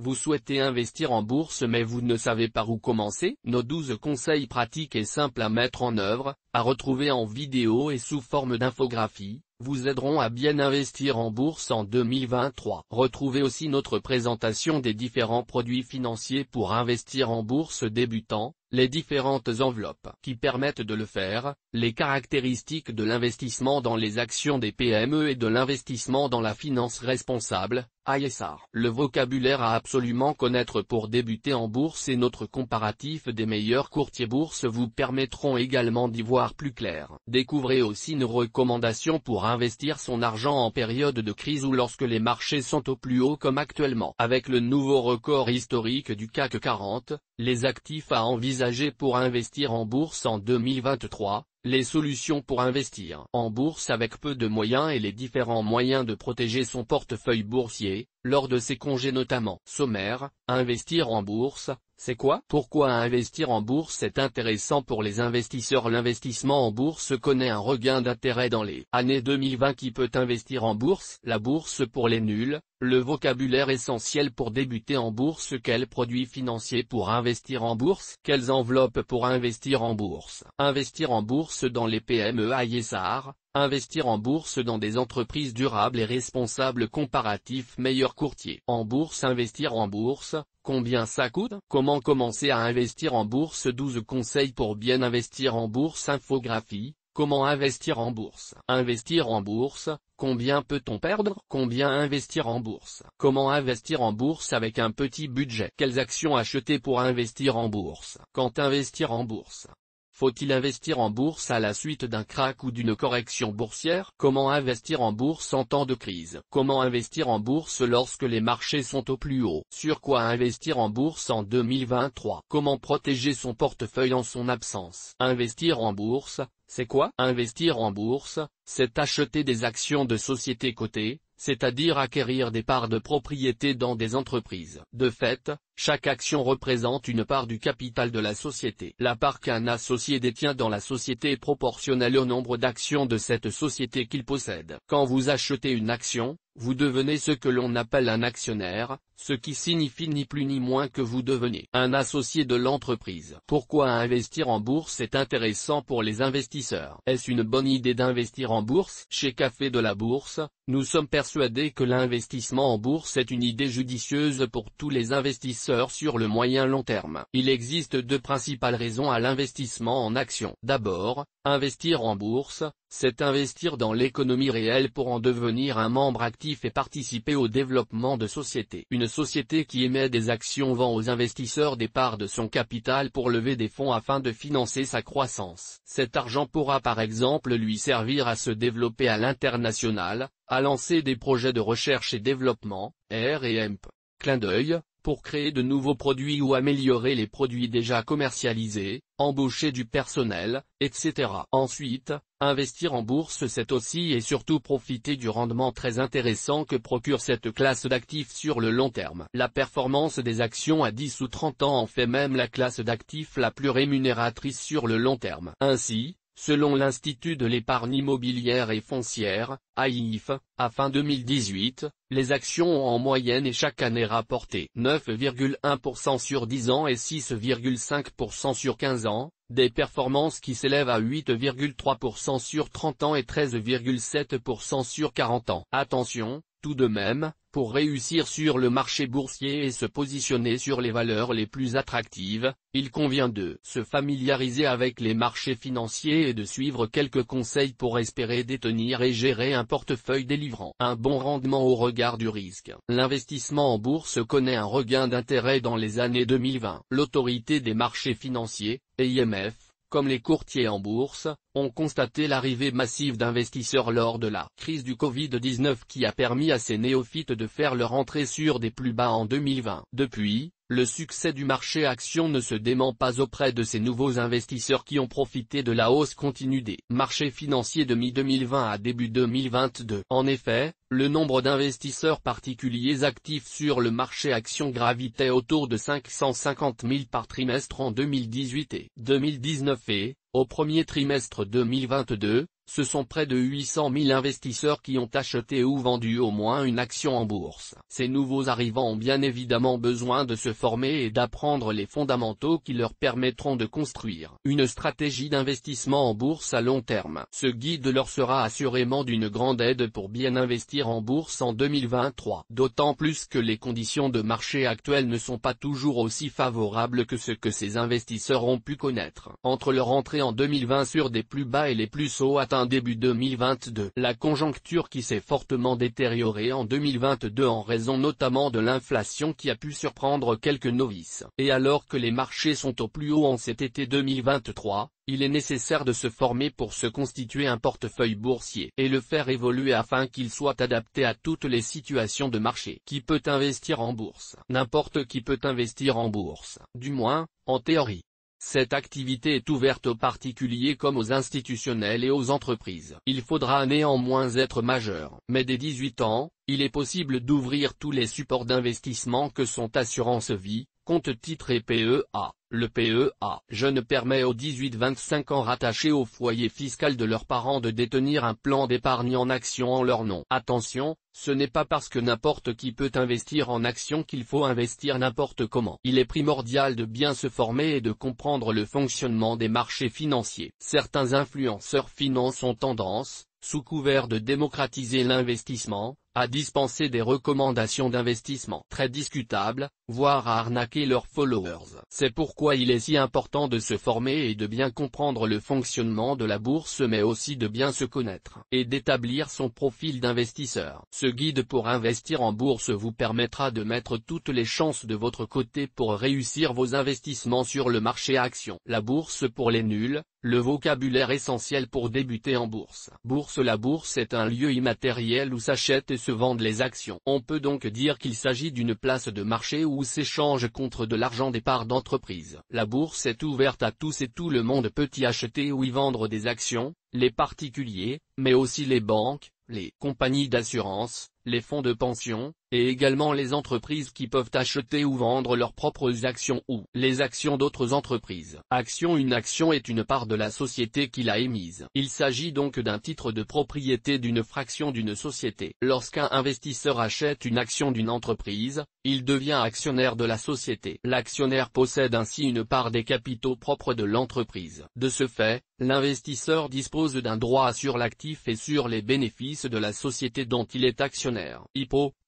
Vous souhaitez investir en bourse mais vous ne savez par où commencer? Nos 12 conseils pratiques et simples à mettre en œuvre, à retrouver en vidéo et sous forme d'infographie, vous aideront à bien investir en bourse en 2023. Retrouvez aussi notre présentation des différents produits financiers pour investir en bourse débutant, les différentes enveloppes qui permettent de le faire, les caractéristiques de l'investissement dans les actions des PME et de l'investissement dans la finance responsable, ISR. Le vocabulaire à absolument connaître pour débuter en bourse et notre comparatif des meilleurs courtiers bourse vous permettront également d'y voir plus clair. Découvrez aussi nos recommandations pour investir son argent en période de crise ou lorsque les marchés sont au plus haut comme actuellement. Avec le nouveau record historique du CAC 40, les actifs à envisager pour investir en bourse en 2023, les solutions pour investir en bourse avec peu de moyens et les différents moyens de protéger son portefeuille boursier, lors de ses congés notamment. Sommaire, investir en bourse, c'est quoi? Pourquoi investir en bourse est intéressant pour les investisseurs? L'investissement en bourse connaît un regain d'intérêt dans les années 2020. Qui peut investir en bourse? La bourse pour les nuls, le vocabulaire essentiel pour débuter en bourse. Quels produits financiers pour investir en bourse? Quelles enveloppes pour investir en bourse? Investir en bourse dans les PME ISR, investir en bourse dans des entreprises durables et responsables. Comparatif meilleur courtier en bourse. Investir en bourse, combien ça coûte? Comment commencer à investir en bourse? 12 conseils pour bien investir en bourse. Infographie, comment investir en bourse? Investir en bourse, combien peut-on perdre? Combien investir en bourse? Comment investir en bourse avec un petit budget? Quelles actions acheter pour investir en bourse? Quand investir en bourse? Faut-il investir en bourse à la suite d'un krach ou d'une correction boursière? Comment investir en bourse en temps de crise? Comment investir en bourse lorsque les marchés sont au plus haut? Sur quoi investir en bourse en 2023? Comment protéger son portefeuille en son absence? Investir en bourse, c'est quoi? Investir en bourse, c'est acheter des actions de sociétés cotées, c'est-à-dire acquérir des parts de propriété dans des entreprises. De fait, chaque action représente une part du capital de la société. La part qu'un associé détient dans la société est proportionnelle au nombre d'actions de cette société qu'il possède. Quand vous achetez une action, vous devenez ce que l'on appelle un actionnaire, ce qui signifie ni plus ni moins que vous devenez un associé de l'entreprise. Pourquoi investir en bourse est intéressant pour les investisseurs? Est-ce une bonne idée d'investir en bourse? Chez Café de la Bourse, nous sommes persuadés que l'investissement en bourse est une idée judicieuse pour tous les investisseurs sur le moyen long terme. Il existe deux principales raisons à l'investissement en actions. D'abord, investir en bourse, c'est investir dans l'économie réelle pour en devenir un membre actif et participer au développement de sociétés. Une société qui émet des actions vend aux investisseurs des parts de son capital pour lever des fonds afin de financer sa croissance. Cet argent pourra par exemple lui servir à se développer à l'international, à lancer des projets de recherche et développement, R&M. Clin d'œil, pour créer de nouveaux produits ou améliorer les produits déjà commercialisés, embaucher du personnel, etc. Ensuite, investir en bourse c'est aussi et surtout profiter du rendement très intéressant que procure cette classe d'actifs sur le long terme. La performance des actions à 10 ou 30 ans en fait même la classe d'actifs la plus rémunératrice sur le long terme. Ainsi, selon l'Institut de l'épargne immobilière et foncière, AIF, à fin 2018, les actions ont en moyenne et chaque année rapporté 9,1% sur 10 ans et 6,5% sur 15 ans, des performances qui s'élèvent à 8,3% sur 30 ans et 13,7% sur 40 ans. Attention, tout de même, pour réussir sur le marché boursier et se positionner sur les valeurs les plus attractives, il convient de se familiariser avec les marchés financiers et de suivre quelques conseils pour espérer détenir et gérer un portefeuille délivrant un bon rendement au regard du risque. L'investissement en bourse connaît un regain d'intérêt dans les années 2020. L'autorité des marchés financiers, AIMF, comme les courtiers en bourse, ont constaté l'arrivée massive d'investisseurs lors de la crise du Covid-19 qui a permis à ces néophytes de faire leur entrée sur des plus bas en 2020. Depuis, le succès du marché action ne se dément pas auprès de ces nouveaux investisseurs qui ont profité de la hausse continue des marchés financiers de mi-2020 à début 2022. En effet, le nombre d'investisseurs particuliers actifs sur le marché action gravitait autour de 550 000 par trimestre en 2018 et 2019 et, au premier trimestre 2022, ce sont près de 800 000 investisseurs qui ont acheté ou vendu au moins une action en bourse. Ces nouveaux arrivants ont bien évidemment besoin de se former et d'apprendre les fondamentaux qui leur permettront de construire une stratégie d'investissement en bourse à long terme. Ce guide leur sera assurément d'une grande aide pour bien investir en bourse en 2023. D'autant plus que les conditions de marché actuelles ne sont pas toujours aussi favorables que ce que ces investisseurs ont pu connaître. Entre leur entrée en 2020 sur des plus bas et les plus hauts atteints début 2022, la conjoncture qui s'est fortement détériorée en 2022 en raison notamment de l'inflation qui a pu surprendre quelques novices, et alors que les marchés sont au plus haut en cet été 2023, il est nécessaire de se former pour se constituer un portefeuille boursier et le faire évoluer afin qu'il soit adapté à toutes les situations de marché. Qui peut investir en bourse? N'importe qui peut investir en bourse, du moins, en théorie. Cette activité est ouverte aux particuliers comme aux institutionnels et aux entreprises. Il faudra néanmoins être majeur. Mais dès 18 ans, il est possible d'ouvrir tous les supports d'investissement que sont assurance vie, compte-titres et PEA. Le PEA jeune permet aux 18-25 ans rattachés au foyer fiscal de leurs parents de détenir un plan d'épargne en actions en leur nom. Attention, ce n'est pas parce que n'importe qui peut investir en actions qu'il faut investir n'importe comment. Il est primordial de bien se former et de comprendre le fonctionnement des marchés financiers. Certains influenceurs finance ont tendance, sous couvert de démocratiser l'investissement, à dispenser des recommandations d'investissement très discutables, voire à arnaquer leurs followers. C'est pourquoi il est si important de se former et de bien comprendre le fonctionnement de la bourse mais aussi de bien se connaître et d'établir son profil d'investisseur. Ce guide pour investir en bourse vous permettra de mettre toutes les chances de votre côté pour réussir vos investissements sur le marché actions. La bourse pour les nuls, le vocabulaire essentiel pour débuter en bourse. La bourse est un lieu immatériel où s'achètent et se vendent les actions. On peut donc dire qu'il s'agit d'une place de marché où s'échange contre de l'argent des parts d'entreprise. La bourse est ouverte à tous et tout le monde peut y acheter ou y vendre des actions, les particuliers, mais aussi les banques, les compagnies d'assurance, les fonds de pension, et également les entreprises qui peuvent acheter ou vendre leurs propres actions ou les actions d'autres entreprises. Une action est une part de la société qui l'a émise. Il s'agit donc d'un titre de propriété d'une fraction d'une société. Lorsqu'un investisseur achète une action d'une entreprise, il devient actionnaire de la société. L'actionnaire possède ainsi une part des capitaux propres de l'entreprise. De ce fait, l'investisseur dispose d'un droit sur l'actif et sur les bénéfices de la société dont il est actionnaire.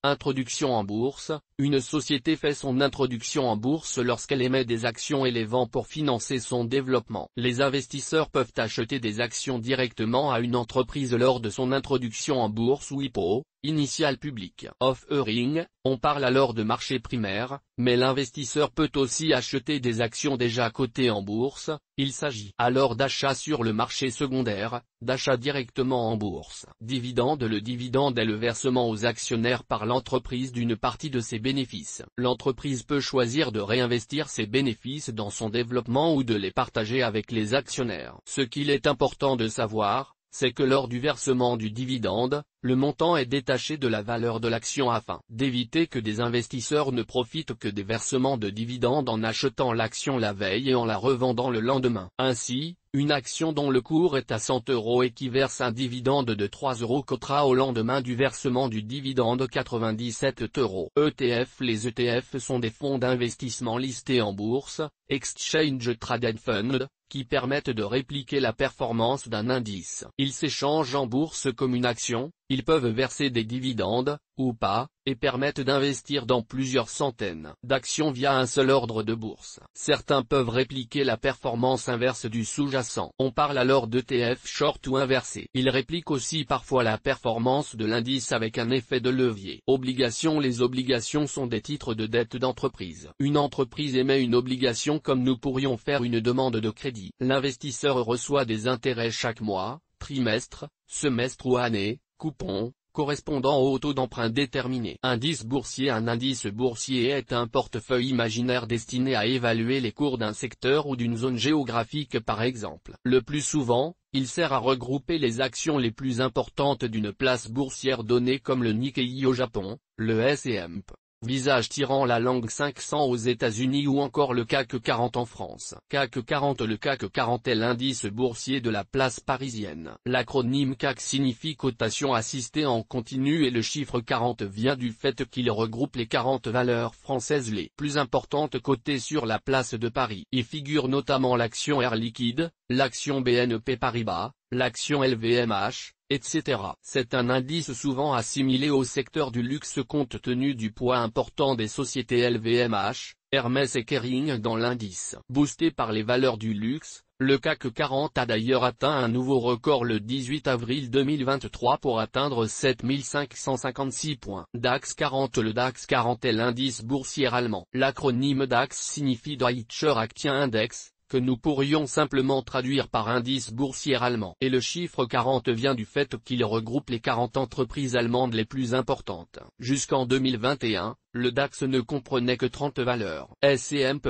Introduction en bourse. Une société fait son introduction en bourse lorsqu'elle émet des actions et les vend pour financer son développement. Les investisseurs peuvent acheter des actions directement à une entreprise lors de son introduction en bourse ou IPO, Initial Public Offering. On parle alors de marché primaire, mais l'investisseur peut aussi acheter des actions déjà cotées en bourse. Il s'agit alors d'achat sur le marché secondaire, d'achat directement en bourse. Dividende. Le dividende est le versement aux actionnaires par l'entreprise d'une partie de ses bénéfices. L'entreprise peut choisir de réinvestir ses bénéfices dans son développement ou de les partager avec les actionnaires. Ce qu'il est important de savoir, c'est que lors du versement du dividende, le montant est détaché de la valeur de l'action afin d'éviter que des investisseurs ne profitent que des versements de dividendes en achetant l'action la veille et en la revendant le lendemain. Ainsi, une action dont le cours est à 100 € et qui verse un dividende de 3 € cotera au lendemain du versement du dividende 97 €. ETF. Les ETF sont des fonds d'investissement listés en bourse, Exchange Traded Fund, qui permettent de répliquer la performance d'un indice. Ils s'échangent en bourse comme une action, ils peuvent verser des dividendes, ou pas, et permettent d'investir dans plusieurs centaines d'actions via un seul ordre de bourse. Certains peuvent répliquer la performance inverse du sous-jacent. On parle alors d'ETF short ou inversé. Ils répliquent aussi parfois la performance de l'indice avec un effet de levier. Obligations. Les obligations sont des titres de dette d'entreprise. Une entreprise émet une obligation comme nous pourrions faire une demande de crédit. L'investisseur reçoit des intérêts chaque mois, trimestre, semestre ou année, coupons, correspondant au taux d'emprunt déterminé. Indice boursier. Un indice boursier est un portefeuille imaginaire destiné à évaluer les cours d'un secteur ou d'une zone géographique par exemple. Le plus souvent, il sert à regrouper les actions les plus importantes d'une place boursière donnée comme le Nikkei au Japon, le S&P visage tirant la langue 500 aux États-Unis ou encore le CAC 40 en France. CAC 40. Le CAC 40 est l'indice boursier de la place parisienne. L'acronyme CAC signifie cotation assistée en continu et le chiffre 40 vient du fait qu'il regroupe les 40 valeurs françaises les plus importantes cotées sur la place de Paris. Y figurent notamment l'action Air Liquide, l'action BNP Paribas, l'action LVMH, etc. C'est un indice souvent assimilé au secteur du luxe compte tenu du poids important des sociétés LVMH, Hermès et Kering dans l'indice. Boosté par les valeurs du luxe, le CAC 40 a d'ailleurs atteint un nouveau record le 18 avril 2023 pour atteindre 7556 points. DAX 40. Le DAX 40 est l'indice boursier allemand. L'acronyme DAX signifie Deutscher Aktienindex, que nous pourrions simplement traduire par indice boursier allemand. Et le chiffre 40 vient du fait qu'il regroupe les 40 entreprises allemandes les plus importantes. Jusqu'en 2021, le DAX ne comprenait que 30 valeurs. S&P.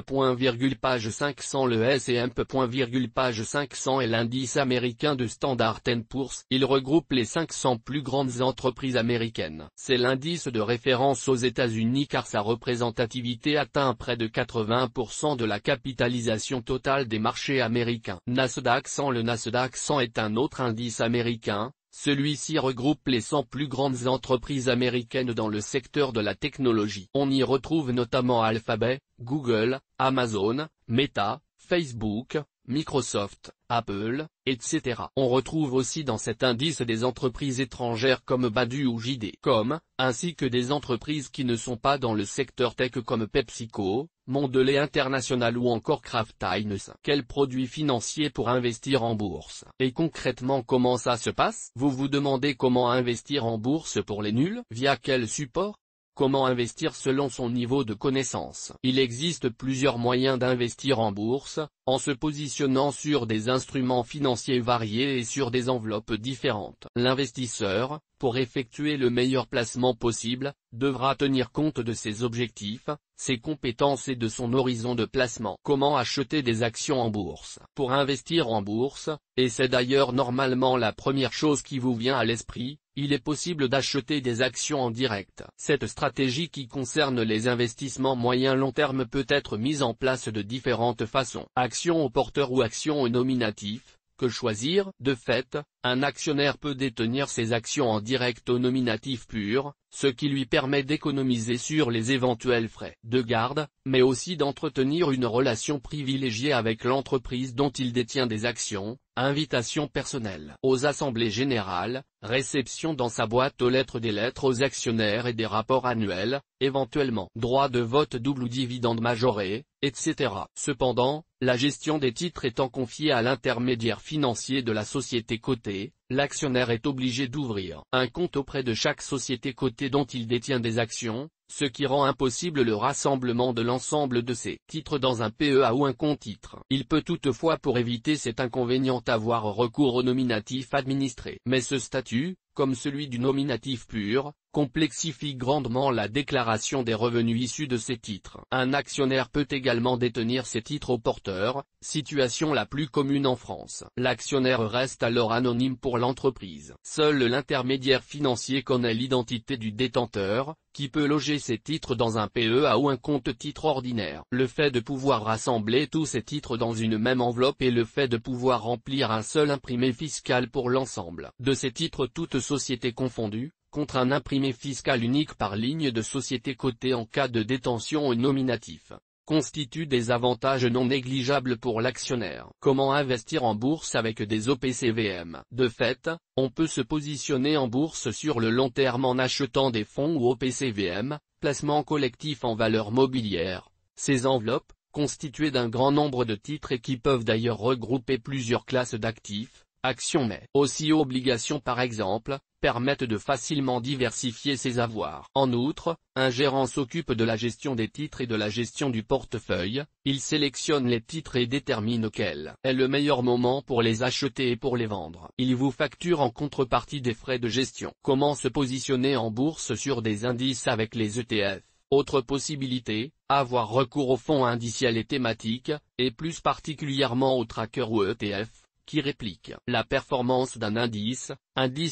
Page 500. Le S&P. Page 500 est l'indice américain de Standard & Poor's. Il regroupe les 500 plus grandes entreprises américaines. C'est l'indice de référence aux États-Unis car sa représentativité atteint près de 80% de la capitalisation totale des marchés américains. Nasdaq 100. Le Nasdaq 100 est un autre indice américain. Celui-ci regroupe les 100 plus grandes entreprises américaines dans le secteur de la technologie. On y retrouve notamment Alphabet, Google, Amazon, Meta, Facebook, Microsoft, Apple, etc. On retrouve aussi dans cet indice des entreprises étrangères comme Baidu ou JD.com, ainsi que des entreprises qui ne sont pas dans le secteur tech comme PepsiCo, Mondelez International ou encore Kraft Heinz. Quels produits financiers pour investir en bourse? Et concrètement comment ça se passe? Vous vous demandez comment investir en bourse pour les nuls? Via quel support? Comment investir selon son niveau de connaissance? Il existe plusieurs moyens d'investir en bourse, en se positionnant sur des instruments financiers variés et sur des enveloppes différentes. L'investisseur, pour effectuer le meilleur placement possible, devra tenir compte de ses objectifs, ses compétences et de son horizon de placement. Comment acheter des actions en bourse? Pour investir en bourse, et c'est d'ailleurs normalement la première chose qui vous vient à l'esprit, il est possible d'acheter des actions en direct. Cette stratégie qui concerne les investissements moyen-long terme peut être mise en place de différentes façons. Actions au porteur ou actions au nominatif. Que choisir? De fait, un actionnaire peut détenir ses actions en direct au nominatif pur, ce qui lui permet d'économiser sur les éventuels frais de garde, mais aussi d'entretenir une relation privilégiée avec l'entreprise dont il détient des actions. Invitation personnelle aux assemblées générales, réception dans sa boîte aux lettres des lettres aux actionnaires et des rapports annuels, éventuellement droit de vote double ou dividende majoré, etc. Cependant, la gestion des titres étant confiée à l'intermédiaire financier de la société cotée, l'actionnaire est obligé d'ouvrir un compte auprès de chaque société cotée dont il détient des actions, ce qui rend impossible le rassemblement de l'ensemble de ces titres dans un PEA ou un compte titre. Il peut toutefois pour éviter cet inconvénient avoir recours au nominatif administré. Mais ce statut, comme celui du nominatif pur, complexifie grandement la déclaration des revenus issus de ces titres. Un actionnaire peut également détenir ces titres au porteur, situation la plus commune en France. L'actionnaire reste alors anonyme pour l'entreprise. Seul l'intermédiaire financier connaît l'identité du détenteur, qui peut loger ces titres dans un PEA ou un compte titre ordinaire. Le fait de pouvoir rassembler tous ces titres dans une même enveloppe et le fait de pouvoir remplir un seul imprimé fiscal pour l'ensemble de ces titres toutes sociétés confondues, contre un imprimé fiscal unique par ligne de société cotée en cas de détention au nominatif, constituent des avantages non négligeables pour l'actionnaire. Comment investir en bourse avec des OPCVM? De fait, on peut se positionner en bourse sur le long terme en achetant des fonds ou OPCVM, placements collectifs en valeur mobilière. Ces enveloppes, constituées d'un grand nombre de titres et qui peuvent d'ailleurs regrouper plusieurs classes d'actifs, actions mais aussi obligations par exemple, permettent de facilement diversifier ses avoirs. En outre, un gérant s'occupe de la gestion des titres et de la gestion du portefeuille, il sélectionne les titres et détermine quel est le meilleur moment pour les acheter et pour les vendre. Il vous facture en contrepartie des frais de gestion. Comment se positionner en bourse sur des indices avec les ETF? Autre possibilité, avoir recours aux fonds indiciels et thématiques, et plus particulièrement aux trackers ou ETF. qui réplique la performance d'un indice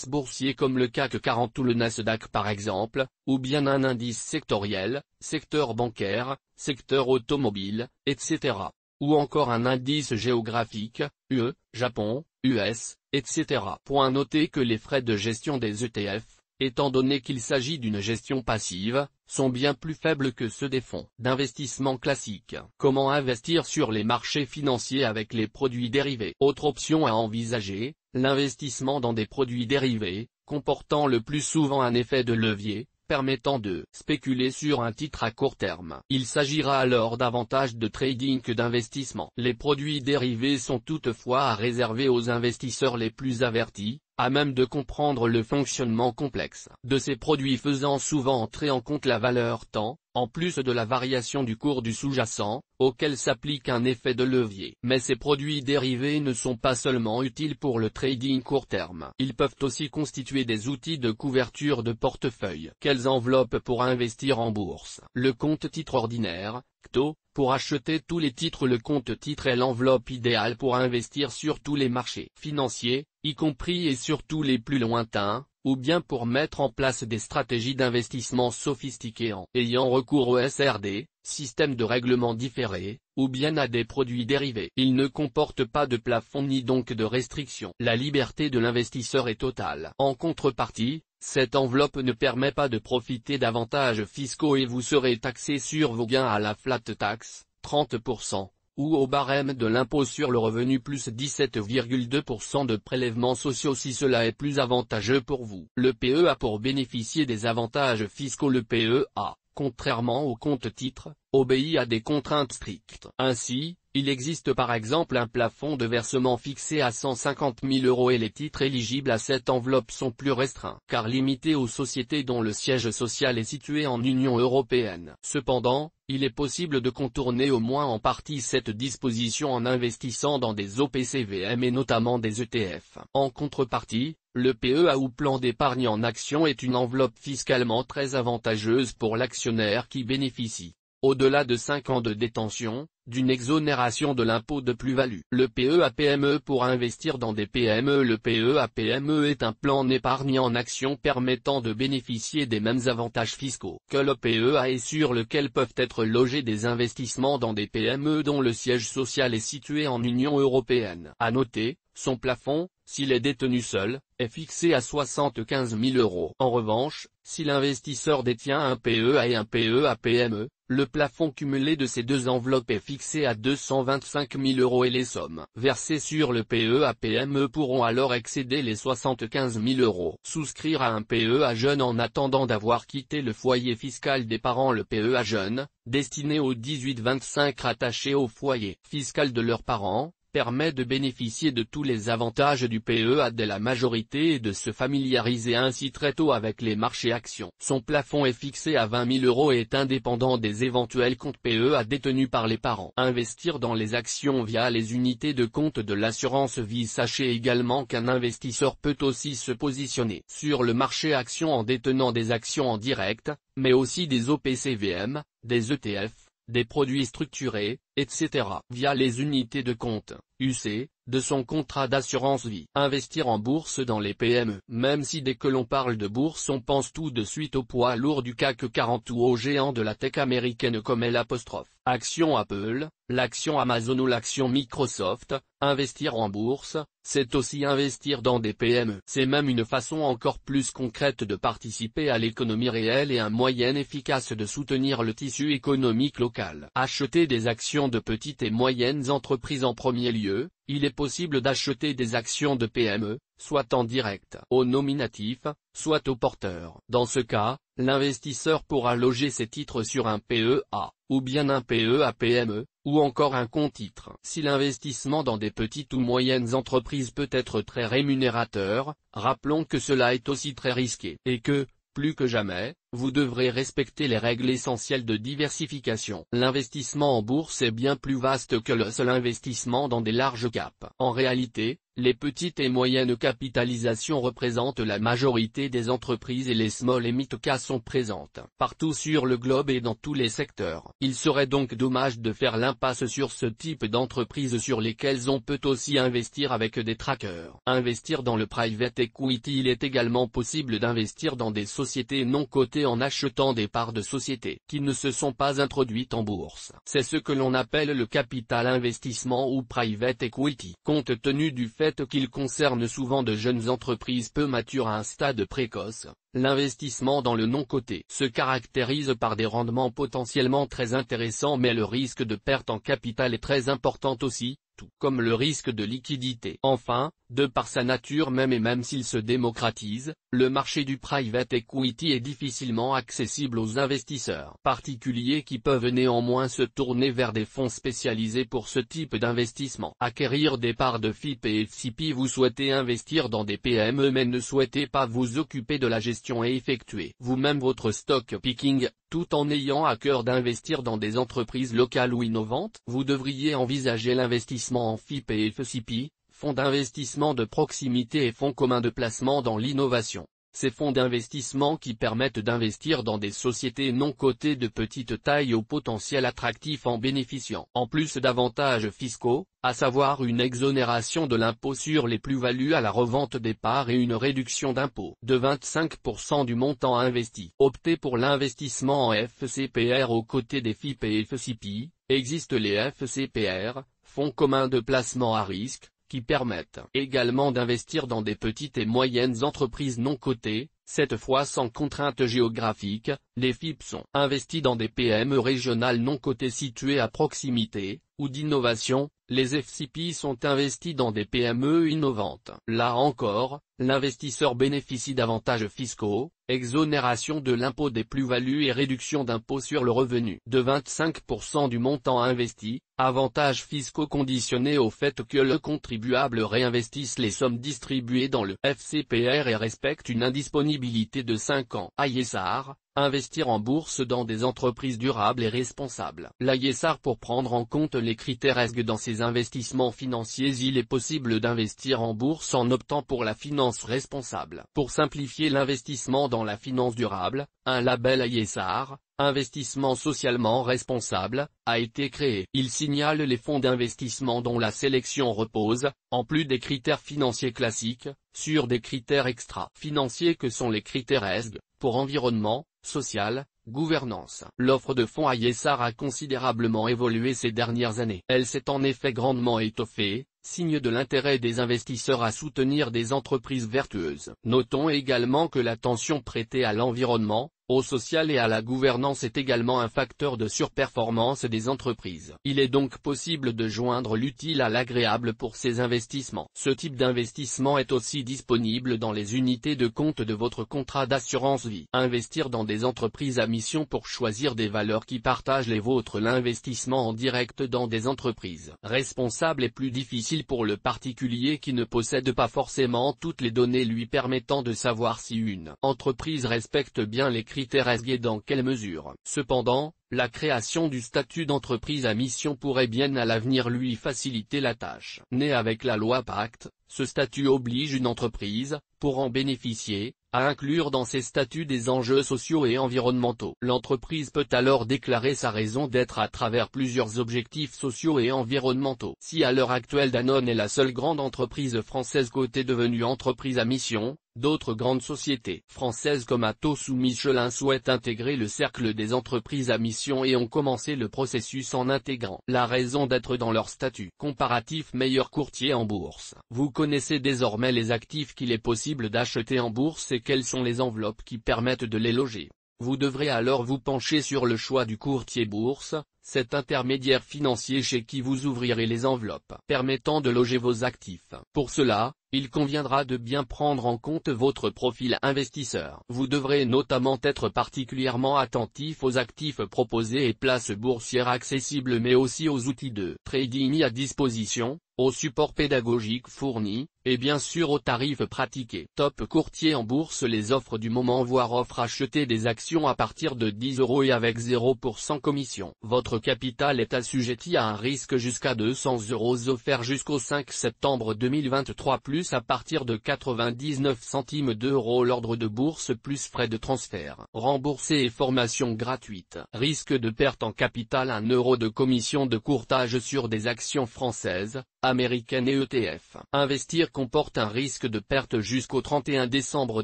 boursier comme le CAC 40 ou le Nasdaq par exemple, ou bien un indice sectoriel, secteur bancaire, secteur automobile, etc. Ou encore un indice géographique, UE, Japon, US, etc. Point noter que les frais de gestion des ETF, étant donné qu'il s'agit d'une gestion passive, sont bien plus faibles que ceux des fonds d'investissement classiques. Comment investir sur les marchés financiers avec les produits dérivés? Autre option à envisager, l'investissement dans des produits dérivés, comportant le plus souvent un effet de levier, permettant de spéculer sur un titre à court terme. Il s'agira alors davantage de trading que d'investissement. Les produits dérivés sont toutefois à réserver aux investisseurs les plus avertis, à même de comprendre le fonctionnement complexe de ces produits, faisant souvent entrer en compte la valeur temps, en plus de la variation du cours du sous-jacent, auquel s'applique un effet de levier. Mais ces produits dérivés ne sont pas seulement utiles pour le trading court terme. Ils peuvent aussi constituer des outils de couverture de portefeuille. Quelles enveloppes pour investir en bourse? Le compte titre ordinaire, CTO, pour acheter tous les titres. Le compte titre est l'enveloppe idéale pour investir sur tous les marchés financiers, y compris et surtout les plus lointains, ou bien pour mettre en place des stratégies d'investissement sophistiquées en ayant recours au SRD, système de règlement différé, ou bien à des produits dérivés. Il ne comporte pas de plafond ni donc de restrictions. La liberté de l'investisseur est totale. En contrepartie, cette enveloppe ne permet pas de profiter d'avantages fiscaux et vous serez taxé sur vos gains à la flat tax, 30%. Ou au barème de l'impôt sur le revenu plus 17,2% de prélèvements sociaux si cela est plus avantageux pour vous. Le PEA. Pour bénéficier des avantages fiscaux, le PEA, contrairement au compte titre, obéit à des contraintes strictes. Ainsi, il existe par exemple un plafond de versement fixé à 150 000 € et les titres éligibles à cette enveloppe sont plus restreints, car limités aux sociétés dont le siège social est situé en Union européenne. Cependant, il est possible de contourner au moins en partie cette disposition en investissant dans des OPCVM et notamment des ETF. En contrepartie, le PEA ou plan d'épargne en actions est une enveloppe fiscalement très avantageuse pour l'actionnaire qui bénéficie, au-delà de 5 ans de détention, d'une exonération de l'impôt de plus-value. Le PEA-PME. Pour investir dans des PME. Le PEA-PME est un plan d'épargne en actions permettant de bénéficier des mêmes avantages fiscaux que le PEA et sur lequel peuvent être logés des investissements dans des PME dont le siège social est situé en Union européenne. À noter, son plafond, s'il est détenu seul, est fixé à 75 000 €. En revanche, si l'investisseur détient un PEA et un PEA-PME, le plafond cumulé de ces deux enveloppes est fixé à 225 000 € et les sommes versées sur le PEA-PME pourront alors excéder les 75 000 €. Souscrire à un PEA jeune en attendant d'avoir quitté le foyer fiscal des parents. Le PEA jeune, destiné aux 18-25 rattachés au foyer fiscal de leurs parents, permet de bénéficier de tous les avantages du PEA dès la majorité et de se familiariser ainsi très tôt avec les marchés actions. Son plafond est fixé à 20 000 € et est indépendant des éventuels comptes PEA détenus par les parents. Investir dans les actions via les unités de compte de l'assurance vie. Sachez également qu'un investisseur peut aussi se positionner sur le marché actions en détenant des actions en direct, mais aussi des OPCVM, des ETF, des produits structurés, etc. via les unités de compte, UC, de son contrat d'assurance vie. Investir en bourse dans les PME. Même si dès que l'on parle de bourse on pense tout de suite au poids lourd du CAC 40 ou aux géants de la tech américaine comme l'action Apple, l'action Amazon ou l'action Microsoft, investir en bourse, c'est aussi investir dans des PME. C'est même une façon encore plus concrète de participer à l'économie réelle et un moyen efficace de soutenir le tissu économique local. Acheter des actions de petites et moyennes entreprises. En premier lieu, il est possible d'acheter des actions de PME, soit en direct au nominatif, soit au porteur. Dans ce cas, l'investisseur pourra loger ses titres sur un PEA, ou bien un PEA-PME, ou encore un compte titre. Si l'investissement dans des petites ou moyennes entreprises peut être très rémunérateur, rappelons que cela est aussi très risqué, et que, plus que jamais, vous devrez respecter les règles essentielles de diversification. L'investissement en bourse est bien plus vaste que le seul investissement dans des larges caps. En réalité, les petites et moyennes capitalisations représentent la majorité des entreprises et les small et mid caps sont présentes partout sur le globe et dans tous les secteurs. Il serait donc dommage de faire l'impasse sur ce type d'entreprises sur lesquelles on peut aussi investir avec des trackers. Investir dans le private equity. Il est également possible d'investir dans des sociétés non cotées en achetant des parts de sociétés qui ne se sont pas introduites en bourse. C'est ce que l'on appelle le capital investissement ou private equity. Compte tenu du fait qu'il concerne souvent de jeunes entreprises peu matures à un stade précoce, l'investissement dans le non-coté se caractérise par des rendements potentiellement très intéressants, mais le risque de perte en capital est très important aussi, tout comme le risque de liquidité. Enfin, de par sa nature même et même s'il se démocratise, le marché du private equity est difficilement accessible aux investisseurs particuliers qui peuvent néanmoins se tourner vers des fonds spécialisés pour ce type d'investissement. Acquérir des parts de FIP et FCP. Vous souhaitez investir dans des PME mais ne souhaitez pas vous occuper de la gestion et effectuer vous-même votre stock picking, tout en ayant à cœur d'investir dans des entreprises locales ou innovantes. Vous devriez envisager l'investissement en FIP et FCP, fonds d'investissement de proximité et fonds communs de placement dans l'innovation. Ces fonds d'investissement qui permettent d'investir dans des sociétés non cotées de petite taille au potentiel attractif en bénéficiant, en plus d'avantages fiscaux, à savoir une exonération de l'impôt sur les plus-values à la revente des parts et une réduction d'impôt de 25% du montant investi. Optez pour l'investissement en FCPR aux côtés des FIP et FCP. Existent les FCPR, fonds communs de placement à risque, qui permettent également d'investir dans des petites et moyennes entreprises non cotées, cette fois sans contrainte géographique. Les FIP sont investis dans des PME régionales non cotées situées à proximité, ou d'innovation. Les FCP sont investis dans des PME innovantes. Là encore, l'investisseur bénéficie d'avantages fiscaux, exonération de l'impôt des plus-values et réduction d'impôt sur le revenu de 25% du montant investi, avantages fiscaux conditionnés au fait que le contribuable réinvestisse les sommes distribuées dans le FCPR et respecte une indisponibilité de 5 ans. ISR, investir en bourse dans des entreprises durables et responsables. L'ISR. Pour prendre en compte les critères ESG dans ses investissements financiers, il est possible d'investir en bourse en optant pour la finance responsable. Pour simplifier l'investissement dans la finance durable, un label ISR, investissement socialement responsable, a été créé. Il signale les fonds d'investissement dont la sélection repose, en plus des critères financiers classiques, sur des critères extra-financiers que sont les critères ESG, pour environnement, social, gouvernance. L'offre de fonds ISR a considérablement évolué ces dernières années. Elle s'est en effet grandement étoffée, signe de l'intérêt des investisseurs à soutenir des entreprises vertueuses. Notons également que l'attention prêtée à l'environnement, au social et à la gouvernance est également un facteur de surperformance des entreprises. Il est donc possible de joindre l'utile à l'agréable pour ces investissements. Ce type d'investissement est aussi disponible dans les unités de compte de votre contrat d'assurance vie. Investir dans des entreprises à mission. Pour choisir des valeurs qui partagent les vôtres. L'investissement en direct dans des entreprises responsables est plus difficile pour le particulier qui ne possède pas forcément toutes les données lui permettant de savoir si une entreprise respecte bien les critères ESG et dans quelle mesure. Cependant, la création du statut d'entreprise à mission pourrait bien à l'avenir lui faciliter la tâche. Né avec la loi Pacte, ce statut oblige une entreprise, pour en bénéficier, à inclure dans ses statuts des enjeux sociaux et environnementaux. L'entreprise peut alors déclarer sa raison d'être à travers plusieurs objectifs sociaux et environnementaux. Si à l'heure actuelle Danone est la seule grande entreprise française cotée devenue entreprise à mission, d'autres grandes sociétés françaises comme Atos ou Michelin souhaitent intégrer le cercle des entreprises à mission et ont commencé le processus en intégrant la raison d'être dans leur statut. Comparatif meilleur courtier en bourse. Vous connaissez désormais les actifs qu'il est possible d'acheter en bourse et quelles sont les enveloppes qui permettent de les loger. Vous devrez alors vous pencher sur le choix du courtier bourse, cet intermédiaire financier chez qui vous ouvrirez les enveloppes permettant de loger vos actifs. Pour cela, il conviendra de bien prendre en compte votre profil investisseur. Vous devrez notamment être particulièrement attentif aux actifs proposés et places boursières accessibles mais aussi aux outils de trading mis à disposition, aux supports pédagogiques fournis, et bien sûr aux tarifs pratiqués. Top Courtier en bourse. Les offres du moment, voire offre acheter des actions à partir de 10 € et avec 0% commission. Votre capital est assujetti à un risque jusqu'à 200 € offert jusqu'au 5 septembre 2023 plus à partir de 99 centimes d'euros l'ordre de bourse plus frais de transfert. Remboursé et formation gratuite. Risque de perte en capital 1 € de commission de courtage sur des actions françaises, américaines et ETF. Investir comporte un risque de perte jusqu'au 31 décembre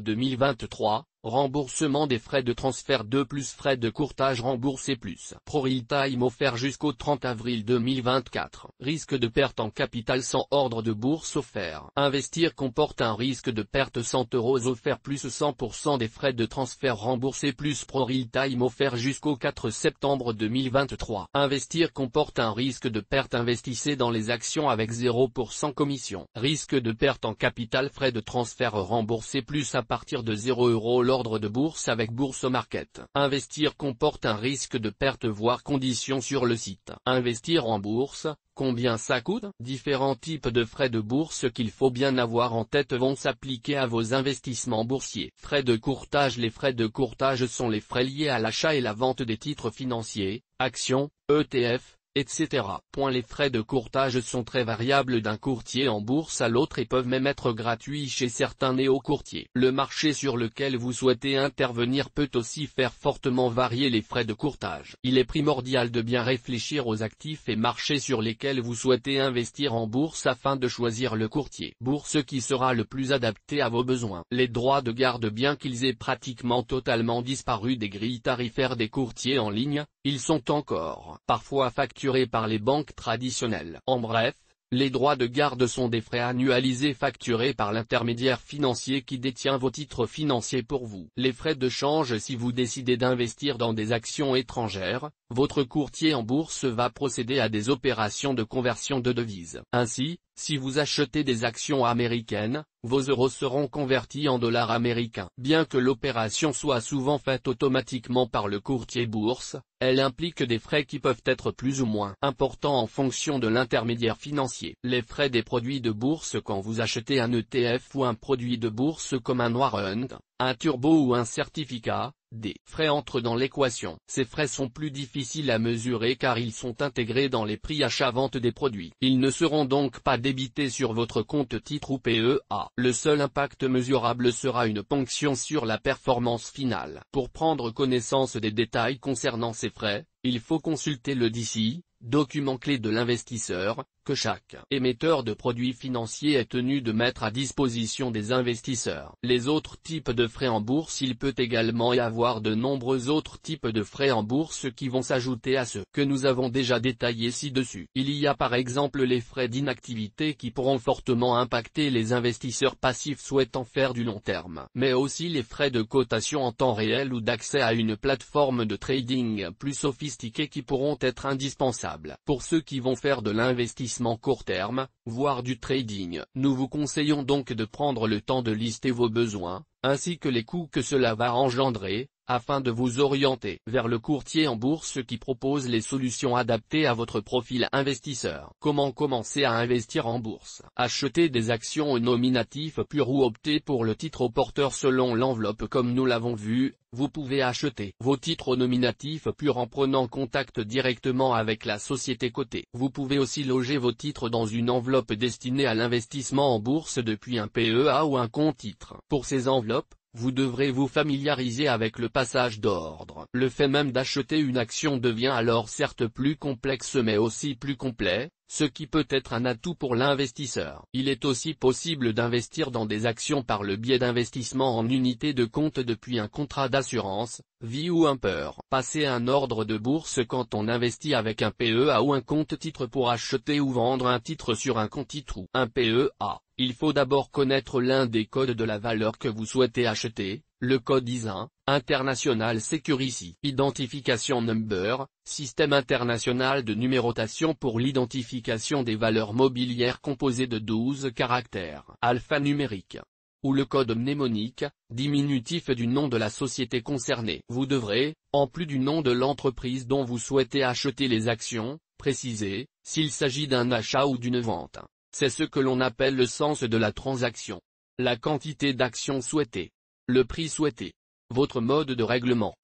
2023. Remboursement des frais de transfert 2 plus frais de courtage remboursés plus ProRealTime offert jusqu'au 30 avril 2024. Risque de perte en capital sans ordre de bourse offert. Investir comporte un risque de perte 100 € offert plus 100% des frais de transfert remboursés plus ProRealTime offert jusqu'au 4 septembre 2023. Investir comporte un risque de perte. Investissez dans les actions avec 0% commission. Risque de perte en capital frais de transfert remboursés plus à partir de 0 € l'ordre de bourse avec Bourse Market. Investir comporte un risque de perte voire conditions sur le site. Investir en bourse, combien ça coûte? Différents types de frais de bourse qu'il faut bien avoir en tête vont s'appliquer à vos investissements boursiers. Frais de courtage. Les frais de courtage sont les frais liés à l'achat et la vente des titres financiers, actions, ETF, etc. Les frais de courtage sont très variables d'un courtier en bourse à l'autre et peuvent même être gratuits chez certains néo-courtiers. Le marché sur lequel vous souhaitez intervenir peut aussi faire fortement varier les frais de courtage. Il est primordial de bien réfléchir aux actifs et marchés sur lesquels vous souhaitez investir en bourse afin de choisir le courtier bourse qui sera le plus adapté à vos besoins. Les droits de garde. Bien qu'ils aient pratiquement totalement disparu des grilles tarifaires des courtiers en ligne, ils sont encore parfois facturés par les banques traditionnelles. En bref, les droits de garde sont des frais annualisés facturés par l'intermédiaire financier qui détient vos titres financiers pour vous. Les frais de change. Si vous décidez d'investir dans des actions étrangères, votre courtier en bourse va procéder à des opérations de conversion de devises. Ainsi, si vous achetez des actions américaines, vos euros seront convertis en dollars américains. Bien que l'opération soit souvent faite automatiquement par le courtier bourse, elle implique des frais qui peuvent être plus ou moins importants en fonction de l'intermédiaire financier. Les frais des produits de bourse. Quand vous achetez un ETF ou un produit de bourse comme un warrant, un turbo ou un certificat, des frais entrent dans l'équation. Ces frais sont plus difficiles à mesurer car ils sont intégrés dans les prix achat-vente des produits. Ils ne seront donc pas débités sur votre compte titre ou PEA. Le seul impact mesurable sera une ponction sur la performance finale. Pour prendre connaissance des détails concernant ces frais, il faut consulter le DCI, document clé de l'investisseur, que chaque émetteur de produits financiers est tenu de mettre à disposition des investisseurs. Les autres types de frais en bourse. Il peut également y avoir de nombreux autres types de frais en bourse qui vont s'ajouter à ceux que nous avons déjà détaillés ci-dessus. Il y a par exemple les frais d'inactivité qui pourront fortement impacter les investisseurs passifs souhaitant faire du long terme. Mais aussi les frais de cotation en temps réel ou d'accès à une plateforme de trading plus sophistiquée qui pourront être indispensables. Pour ceux qui vont faire de l'investissement court terme, voire du trading, nous vous conseillons donc de prendre le temps de lister vos besoins, ainsi que les coûts que cela va engendrer, afin de vous orienter vers le courtier en bourse qui propose les solutions adaptées à votre profil investisseur. Comment commencer à investir en bourse? Acheter des actions au nominatif pur ou opter pour le titre au porteur selon l'enveloppe. Comme nous l'avons vu, vous pouvez acheter vos titres au nominatif pur en prenant contact directement avec la société cotée. Vous pouvez aussi loger vos titres dans une enveloppe destinée à l'investissement en bourse depuis un PEA ou un compte titre. Pour ces enveloppes, vous devrez vous familiariser avec le passage d'ordre. Le fait même d'acheter une action devient alors certes plus complexe mais aussi plus complet, ce qui peut être un atout pour l'investisseur. Il est aussi possible d'investir dans des actions par le biais d'investissements en unités de compte depuis un contrat d'assurance, vie ou un PER. Passer un ordre de bourse. Quand on investit avec un PEA ou un compte titre pour acheter ou vendre un titre sur un compte titre ou un PEA, il faut d'abord connaître l'un des codes de la valeur que vous souhaitez acheter, le code ISIN, International Security Identification Number, système international de numérotation pour l'identification des valeurs mobilières composé de 12 caractères alphanumériques, ou le code mnémonique, diminutif du nom de la société concernée. Vous devrez, en plus du nom de l'entreprise dont vous souhaitez acheter les actions, préciser, s'il s'agit d'un achat ou d'une vente. C'est ce que l'on appelle le sens de la transaction. La quantité d'actions souhaitée. Le prix souhaité. Votre mode de règlement.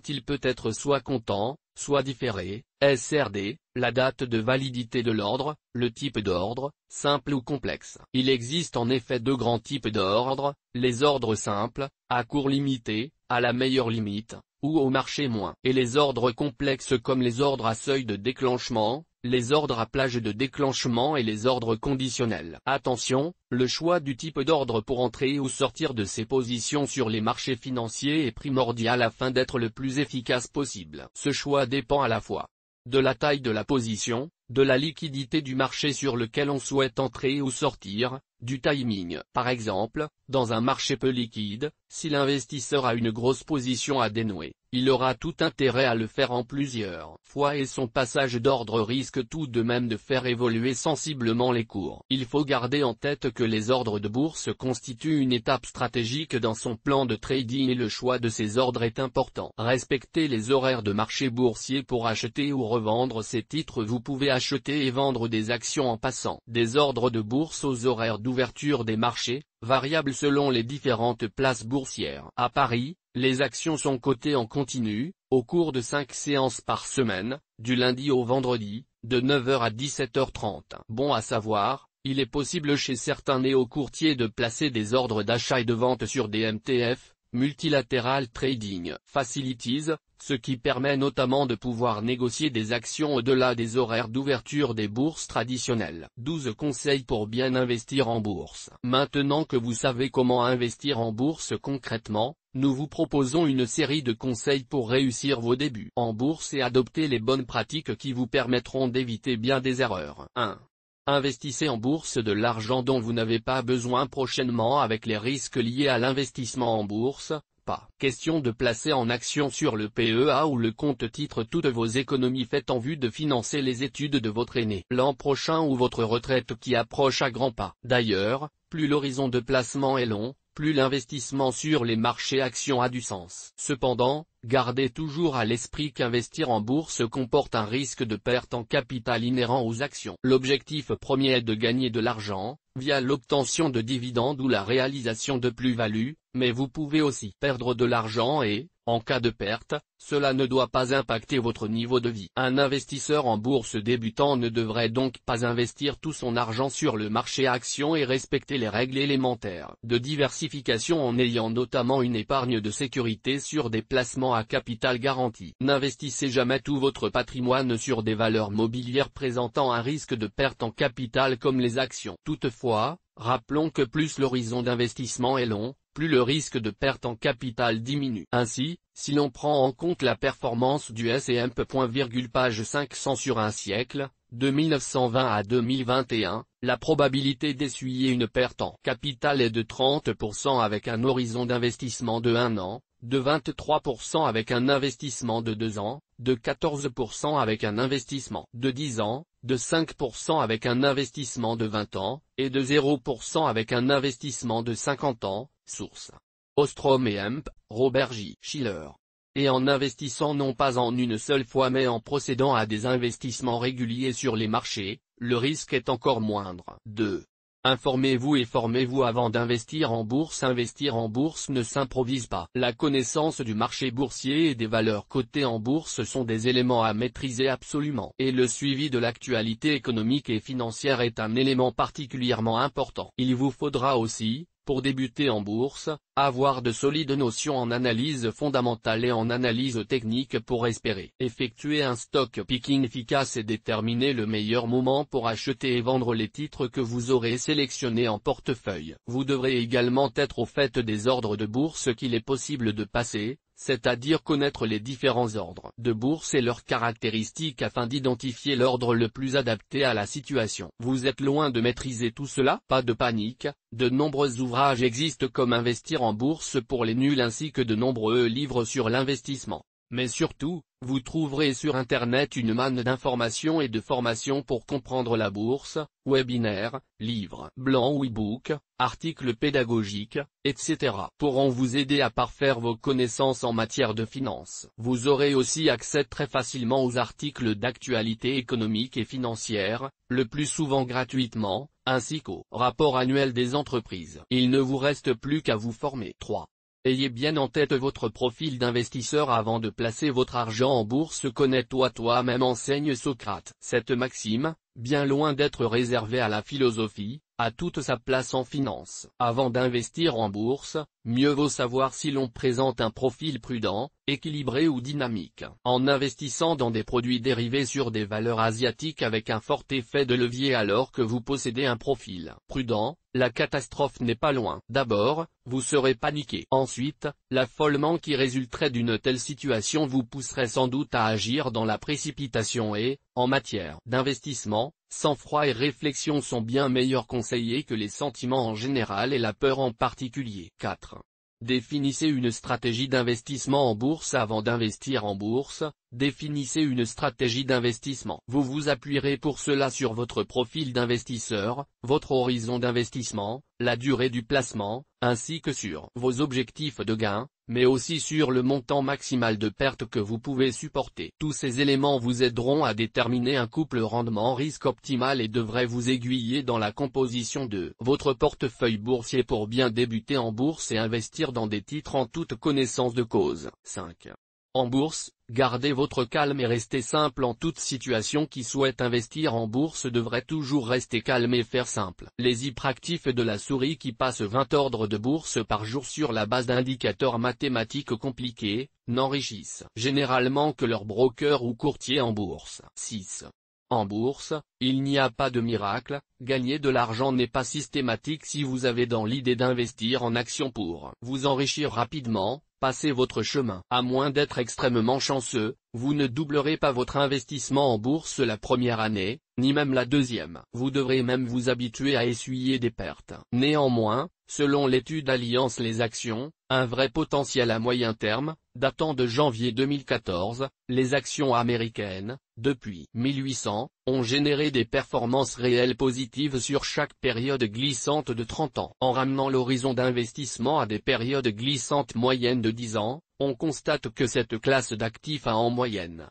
Il peut être soit comptant, soit différé, SRD, la date de validité de l'ordre, le type d'ordre, simple ou complexe. Il existe en effet deux grands types d'ordres, les ordres simples, à cours limité, à la meilleure limite, ou au marché moins, et les ordres complexes comme les ordres à seuil de déclenchement, les ordres à plage de déclenchement et les ordres conditionnels. Attention, le choix du type d'ordre pour entrer ou sortir de ses positions sur les marchés financiers est primordial afin d'être le plus efficace possible. Ce choix dépend à la fois de la taille de la position, de la liquidité du marché sur lequel on souhaite entrer ou sortir, du timing. Par exemple, dans un marché peu liquide, si l'investisseur a une grosse position à dénouer, il aura tout intérêt à le faire en plusieurs fois et son passage d'ordre risque tout de même de faire évoluer sensiblement les cours. Il faut garder en tête que les ordres de bourse constituent une étape stratégique dans son plan de trading et le choix de ces ordres est important. Respectez les horaires de marché boursier pour acheter ou revendre ces titres. Vous pouvez acheter et vendre des actions en passant des ordres de bourse aux horaires d'ouverture des marchés, variables selon les différentes places boursières. À Paris, les actions sont cotées en continu, au cours de 5 séances par semaine, du lundi au vendredi, de 9h à 17h30. Bon à savoir, il est possible chez certains néo-courtiers de placer des ordres d'achat et de vente sur des MTF, Multilateral Trading Facilities, ce qui permet notamment de pouvoir négocier des actions au-delà des horaires d'ouverture des bourses traditionnelles. 12 conseils pour bien investir en bourse. Maintenant que vous savez comment investir en bourse concrètement, nous vous proposons une série de conseils pour réussir vos débuts en bourse et adopter les bonnes pratiques qui vous permettront d'éviter bien des erreurs. 1. Investissez en bourse de l'argent dont vous n'avez pas besoin prochainement avec les risques liés à l'investissement en bourse. Pas question de placer en actions sur le PEA ou le compte titre toutes vos économies faites en vue de financer les études de votre aîné l'an prochain ou votre retraite qui approche à grands pas. D'ailleurs, plus l'horizon de placement est long, plus l'investissement sur les marchés actions a du sens. Cependant, gardez toujours à l'esprit qu'investir en bourse comporte un risque de perte en capital inhérent aux actions. L'objectif premier est de gagner de l'argent, via l'obtention de dividendes ou la réalisation de plus-values, mais vous pouvez aussi perdre de l'argent et, en cas de perte, cela ne doit pas impacter votre niveau de vie. Un investisseur en bourse débutant ne devrait donc pas investir tout son argent sur le marché actions et respecter les règles élémentaires de diversification en ayant notamment une épargne de sécurité sur des placements à capital garanti. N'investissez jamais tout votre patrimoine sur des valeurs mobilières présentant un risque de perte en capital comme les actions. Toutefois, rappelons que plus l'horizon d'investissement est long, plus le risque de perte en capital diminue. Ainsi, si l'on prend en compte la performance du S&P, page 500 sur un siècle, de 1920 à 2021, la probabilité d'essuyer une perte en capital est de 30% avec un horizon d'investissement de 1 an, de 23% avec un investissement de 2 ans, de 14% avec un investissement de 10 ans, de 5% avec un investissement de 20 ans, et de 0% avec un investissement de 50 ans. Source: Ostrom et Hemp, Robert J. Schiller. Et en investissant non pas en une seule fois mais en procédant à des investissements réguliers sur les marchés, le risque est encore moindre. 2. Informez-vous et formez-vous avant d'investir en bourse. Investir en bourse ne s'improvise pas. La connaissance du marché boursier et des valeurs cotées en bourse sont des éléments à maîtriser absolument. Et le suivi de l'actualité économique et financière est un élément particulièrement important. Il vous faudra aussi, pour débuter en bourse, avoir de solides notions en analyse fondamentale et en analyse technique pour espérer effectuer un stock picking efficace et déterminer le meilleur moment pour acheter et vendre les titres que vous aurez sélectionnés en portefeuille. Vous devrez également être au fait des ordres de bourse qu'il est possible de passer, c'est-à-dire connaître les différents ordres de bourse et leurs caractéristiques afin d'identifier l'ordre le plus adapté à la situation. Vous êtes loin de maîtriser tout cela? Pas de panique, de nombreux ouvrages existent comme Investir en bourse pour les nuls ainsi que de nombreux livres sur l'investissement. Mais surtout, vous trouverez sur Internet une manne d'informations et de formations pour comprendre la bourse, webinaires, livres blancs ou e-books, articles pédagogiques, etc. pourront vous aider à parfaire vos connaissances en matière de finance. Vous aurez aussi accès très facilement aux articles d'actualité économique et financière, le plus souvent gratuitement, ainsi qu'aux rapports annuels des entreprises. Il ne vous reste plus qu'à vous former. 3. Ayez bien en tête votre profil d'investisseur avant de placer votre argent en bourse. Connais-toi toi-même, enseigne Socrate. Cette maxime, bien loin d'être réservée à la philosophie, a toute sa place en finance. Avant d'investir en bourse, mieux vaut savoir si l'on présente un profil prudent, équilibré ou dynamique. En investissant dans des produits dérivés sur des valeurs asiatiques avec un fort effet de levier alors que vous possédez un profil prudent, la catastrophe n'est pas loin. D'abord, vous serez paniqué. Ensuite, l'affolement qui résulterait d'une telle situation vous pousserait sans doute à agir dans la précipitation et, en matière d'investissement, sang-froid et réflexion sont bien meilleurs conseillers que les sentiments en général et la peur en particulier. 4. Définissez une stratégie d'investissement en bourse. Avant d'investir en bourse, définissez une stratégie d'investissement. Vous vous appuierez pour cela sur votre profil d'investisseur, votre horizon d'investissement, la durée du placement, ainsi que sur vos objectifs de gain, mais aussi sur le montant maximal de perte que vous pouvez supporter. Tous ces éléments vous aideront à déterminer un couple rendement-risque optimal et devraient vous aiguiller dans la composition de votre portefeuille boursier pour bien débuter en bourse et investir dans des titres en toute connaissance de cause. 5. En bourse, gardez votre calme et restez simple en toute situation. Qui souhaite investir en bourse devrait toujours rester calme et faire simple. Les hyperactifs de la souris qui passent 20 ordres de bourse par jour sur la base d'indicateurs mathématiques compliqués, n'enrichissent généralement que leur broker ou courtier en bourse. 6. En bourse, il n'y a pas de miracle, gagner de l'argent n'est pas systématique. Si vous avez dans l'idée d'investir en actions pour vous enrichir rapidement, passez votre chemin. À moins d'être extrêmement chanceux, vous ne doublerez pas votre investissement en bourse la première année, ni même la deuxième. Vous devrez même vous habituer à essuyer des pertes. Néanmoins, selon l'étude Alliance les actions, un vrai potentiel à moyen terme, datant de janvier 2014, les actions américaines, depuis 1800, ont généré des performances réelles positives sur chaque période glissante de 30 ans. En ramenant l'horizon d'investissement à des périodes glissantes moyennes de 10 ans, on constate que cette classe d'actifs a en moyenne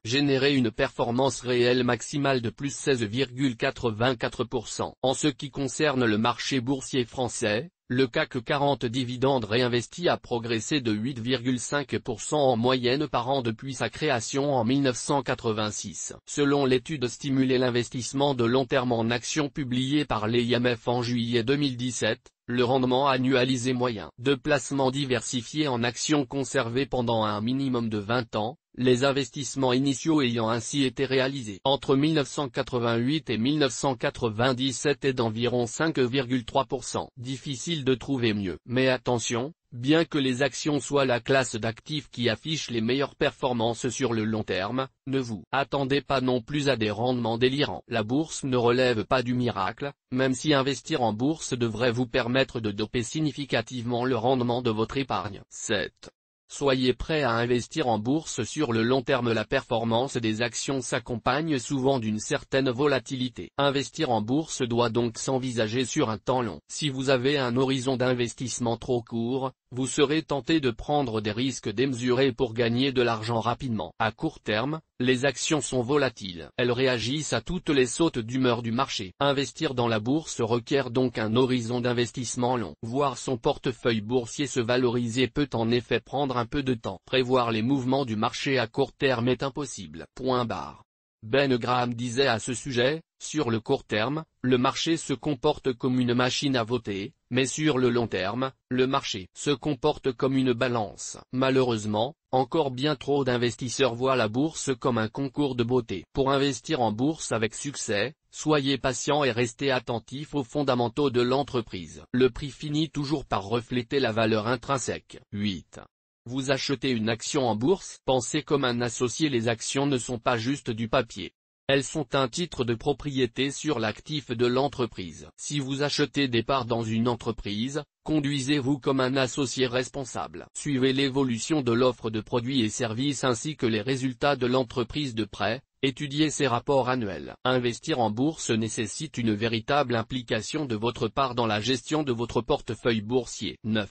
généré une performance réelle maximale de plus 16,84%. En ce qui concerne le marché boursier français, le CAC 40 dividende réinvesti a progressé de 8,5% en moyenne par an depuis sa création en 1986. Selon l'étude Stimuler l'investissement de long terme en actions publiée par l'IMF en juillet 2017, le rendement annualisé moyen de placement diversifié en actions conservées pendant un minimum de 20 ans, les investissements initiaux ayant ainsi été réalisés entre 1988 et 1997 est d'environ 5,3%. Difficile de trouver mieux. Mais attention, bien que les actions soient la classe d'actifs qui affiche les meilleures performances sur le long terme, ne vous attendez pas non plus à des rendements délirants. La bourse ne relève pas du miracle, même si investir en bourse devrait vous permettre de doper significativement le rendement de votre épargne. 7. Soyez prêt à investir en bourse sur le long terme. La performance des actions s'accompagne souvent d'une certaine volatilité. Investir en bourse doit donc s'envisager sur un temps long. Si vous avez un horizon d'investissement trop court, vous serez tenté de prendre des risques démesurés pour gagner de l'argent rapidement. À court terme, les actions sont volatiles. Elles réagissent à toutes les sautes d'humeur du marché. Investir dans la bourse requiert donc un horizon d'investissement long. Voir son portefeuille boursier se valoriser peut en effet prendre un peu de temps. Prévoir les mouvements du marché à court terme est impossible. Point barre. Ben Graham disait à ce sujet, sur le court terme, le marché se comporte comme une machine à voter, mais sur le long terme, le marché se comporte comme une balance. Malheureusement, encore bien trop d'investisseurs voient la bourse comme un concours de beauté. Pour investir en bourse avec succès, soyez patient et restez attentif aux fondamentaux de l'entreprise. Le prix finit toujours par refléter la valeur intrinsèque. 8. Vous achetez une action en bourse, pensez comme un associé. Les actions ne sont pas juste du papier. elles sont un titre de propriété sur l'actif de l'entreprise. Si vous achetez des parts dans une entreprise, conduisez-vous comme un associé responsable. Suivez l'évolution de l'offre de produits et services ainsi que les résultats de l'entreprise de près. Étudiez ses rapports annuels. Investir en bourse nécessite une véritable implication de votre part dans la gestion de votre portefeuille boursier. 9.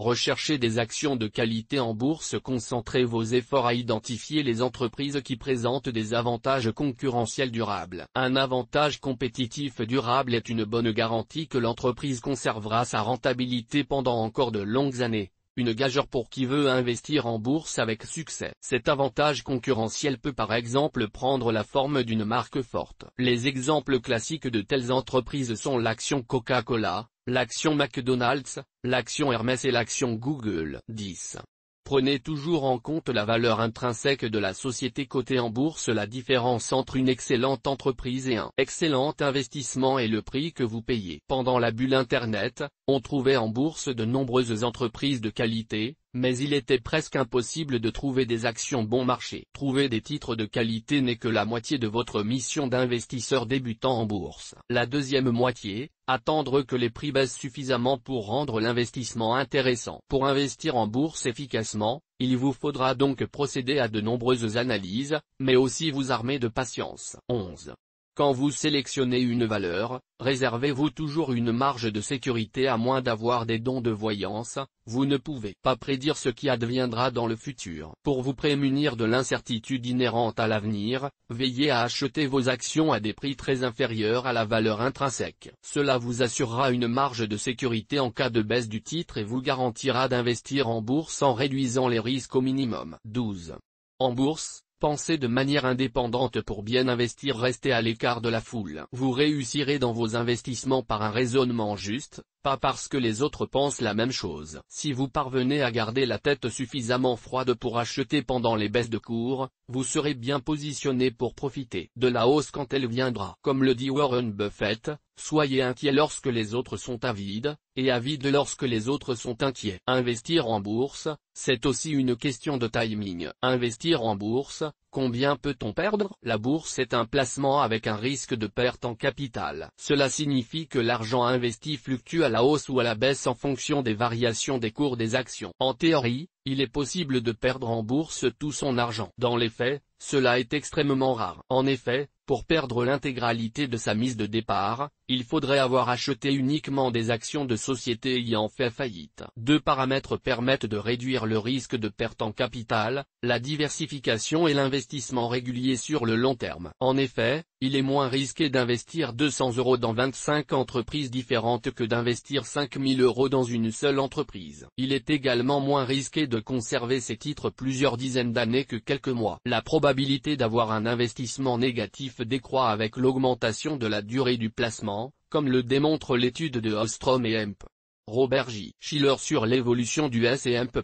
Recherchez des actions de qualité en bourse. Concentrez vos efforts à identifier les entreprises qui présentent des avantages concurrentiels durables. Un avantage compétitif durable est une bonne garantie que l'entreprise conservera sa rentabilité pendant encore de longues années. Une gageure pour qui veut investir en bourse avec succès. Cet avantage concurrentiel peut par exemple prendre la forme d'une marque forte. Les exemples classiques de telles entreprises sont l'action Coca-Cola, l'action McDonald's, l'action Hermès et l'action Google. 10. Prenez toujours en compte la valeur intrinsèque de la société cotée en bourse. La différence entre une excellente entreprise et un excellent investissement est le prix que vous payez. Pendant la bulle Internet, on trouvait en bourse de nombreuses entreprises de qualité, mais il était presque impossible de trouver des actions bon marché. Trouver des titres de qualité n'est que la moitié de votre mission d'investisseur débutant en bourse. La deuxième moitié, attendre que les prix baissent suffisamment pour rendre l'investissement intéressant. Pour investir en bourse efficacement, il vous faudra donc procéder à de nombreuses analyses, mais aussi vous armer de patience. 11. Quand vous sélectionnez une valeur, réservez-vous toujours une marge de sécurité. À moins d'avoir des dons de voyance, vous ne pouvez pas prédire ce qui adviendra dans le futur. Pour vous prémunir de l'incertitude inhérente à l'avenir, veillez à acheter vos actions à des prix très inférieurs à la valeur intrinsèque. Cela vous assurera une marge de sécurité en cas de baisse du titre et vous garantira d'investir en bourse en réduisant les risques au minimum. 12. En bourse, pensez de manière indépendante. Pour bien investir, restez à l'écart de la foule. Vous réussirez dans vos investissements par un raisonnement juste, pas parce que les autres pensent la même chose. Si vous parvenez à garder la tête suffisamment froide pour acheter pendant les baisses de cours, vous serez bien positionné pour profiter de la hausse quand elle viendra. Comme le dit Warren Buffett, soyez inquiet lorsque les autres sont avides, et avide lorsque les autres sont inquiets. Investir en bourse, c'est aussi une question de timing. Investir en bourse, combien peut-on perdre? La bourse est un placement avec un risque de perte en capital. Cela signifie que l'argent investi fluctue à la hausse ou à la baisse en fonction des variations des cours des actions. En théorie, il est possible de perdre en bourse tout son argent. Dans les faits, cela est extrêmement rare. En effet, pour perdre l'intégralité de sa mise de départ, il faudrait avoir acheté uniquement des actions de sociétés ayant fait faillite. Deux paramètres permettent de réduire le risque de perte en capital, la diversification et l'investissement régulier sur le long terme. En effet, il est moins risqué d'investir 200 € dans 25 entreprises différentes que d'investir 5 000 € dans une seule entreprise. Il est également moins risqué de conserver ses titres plusieurs dizaines d'années que quelques mois. La probabilité d'avoir un investissement négatif décroît avec l'augmentation de la durée du placement, comme le démontre l'étude de Ostrom et Hemp. Robert J. Schiller sur l'évolution du S&P.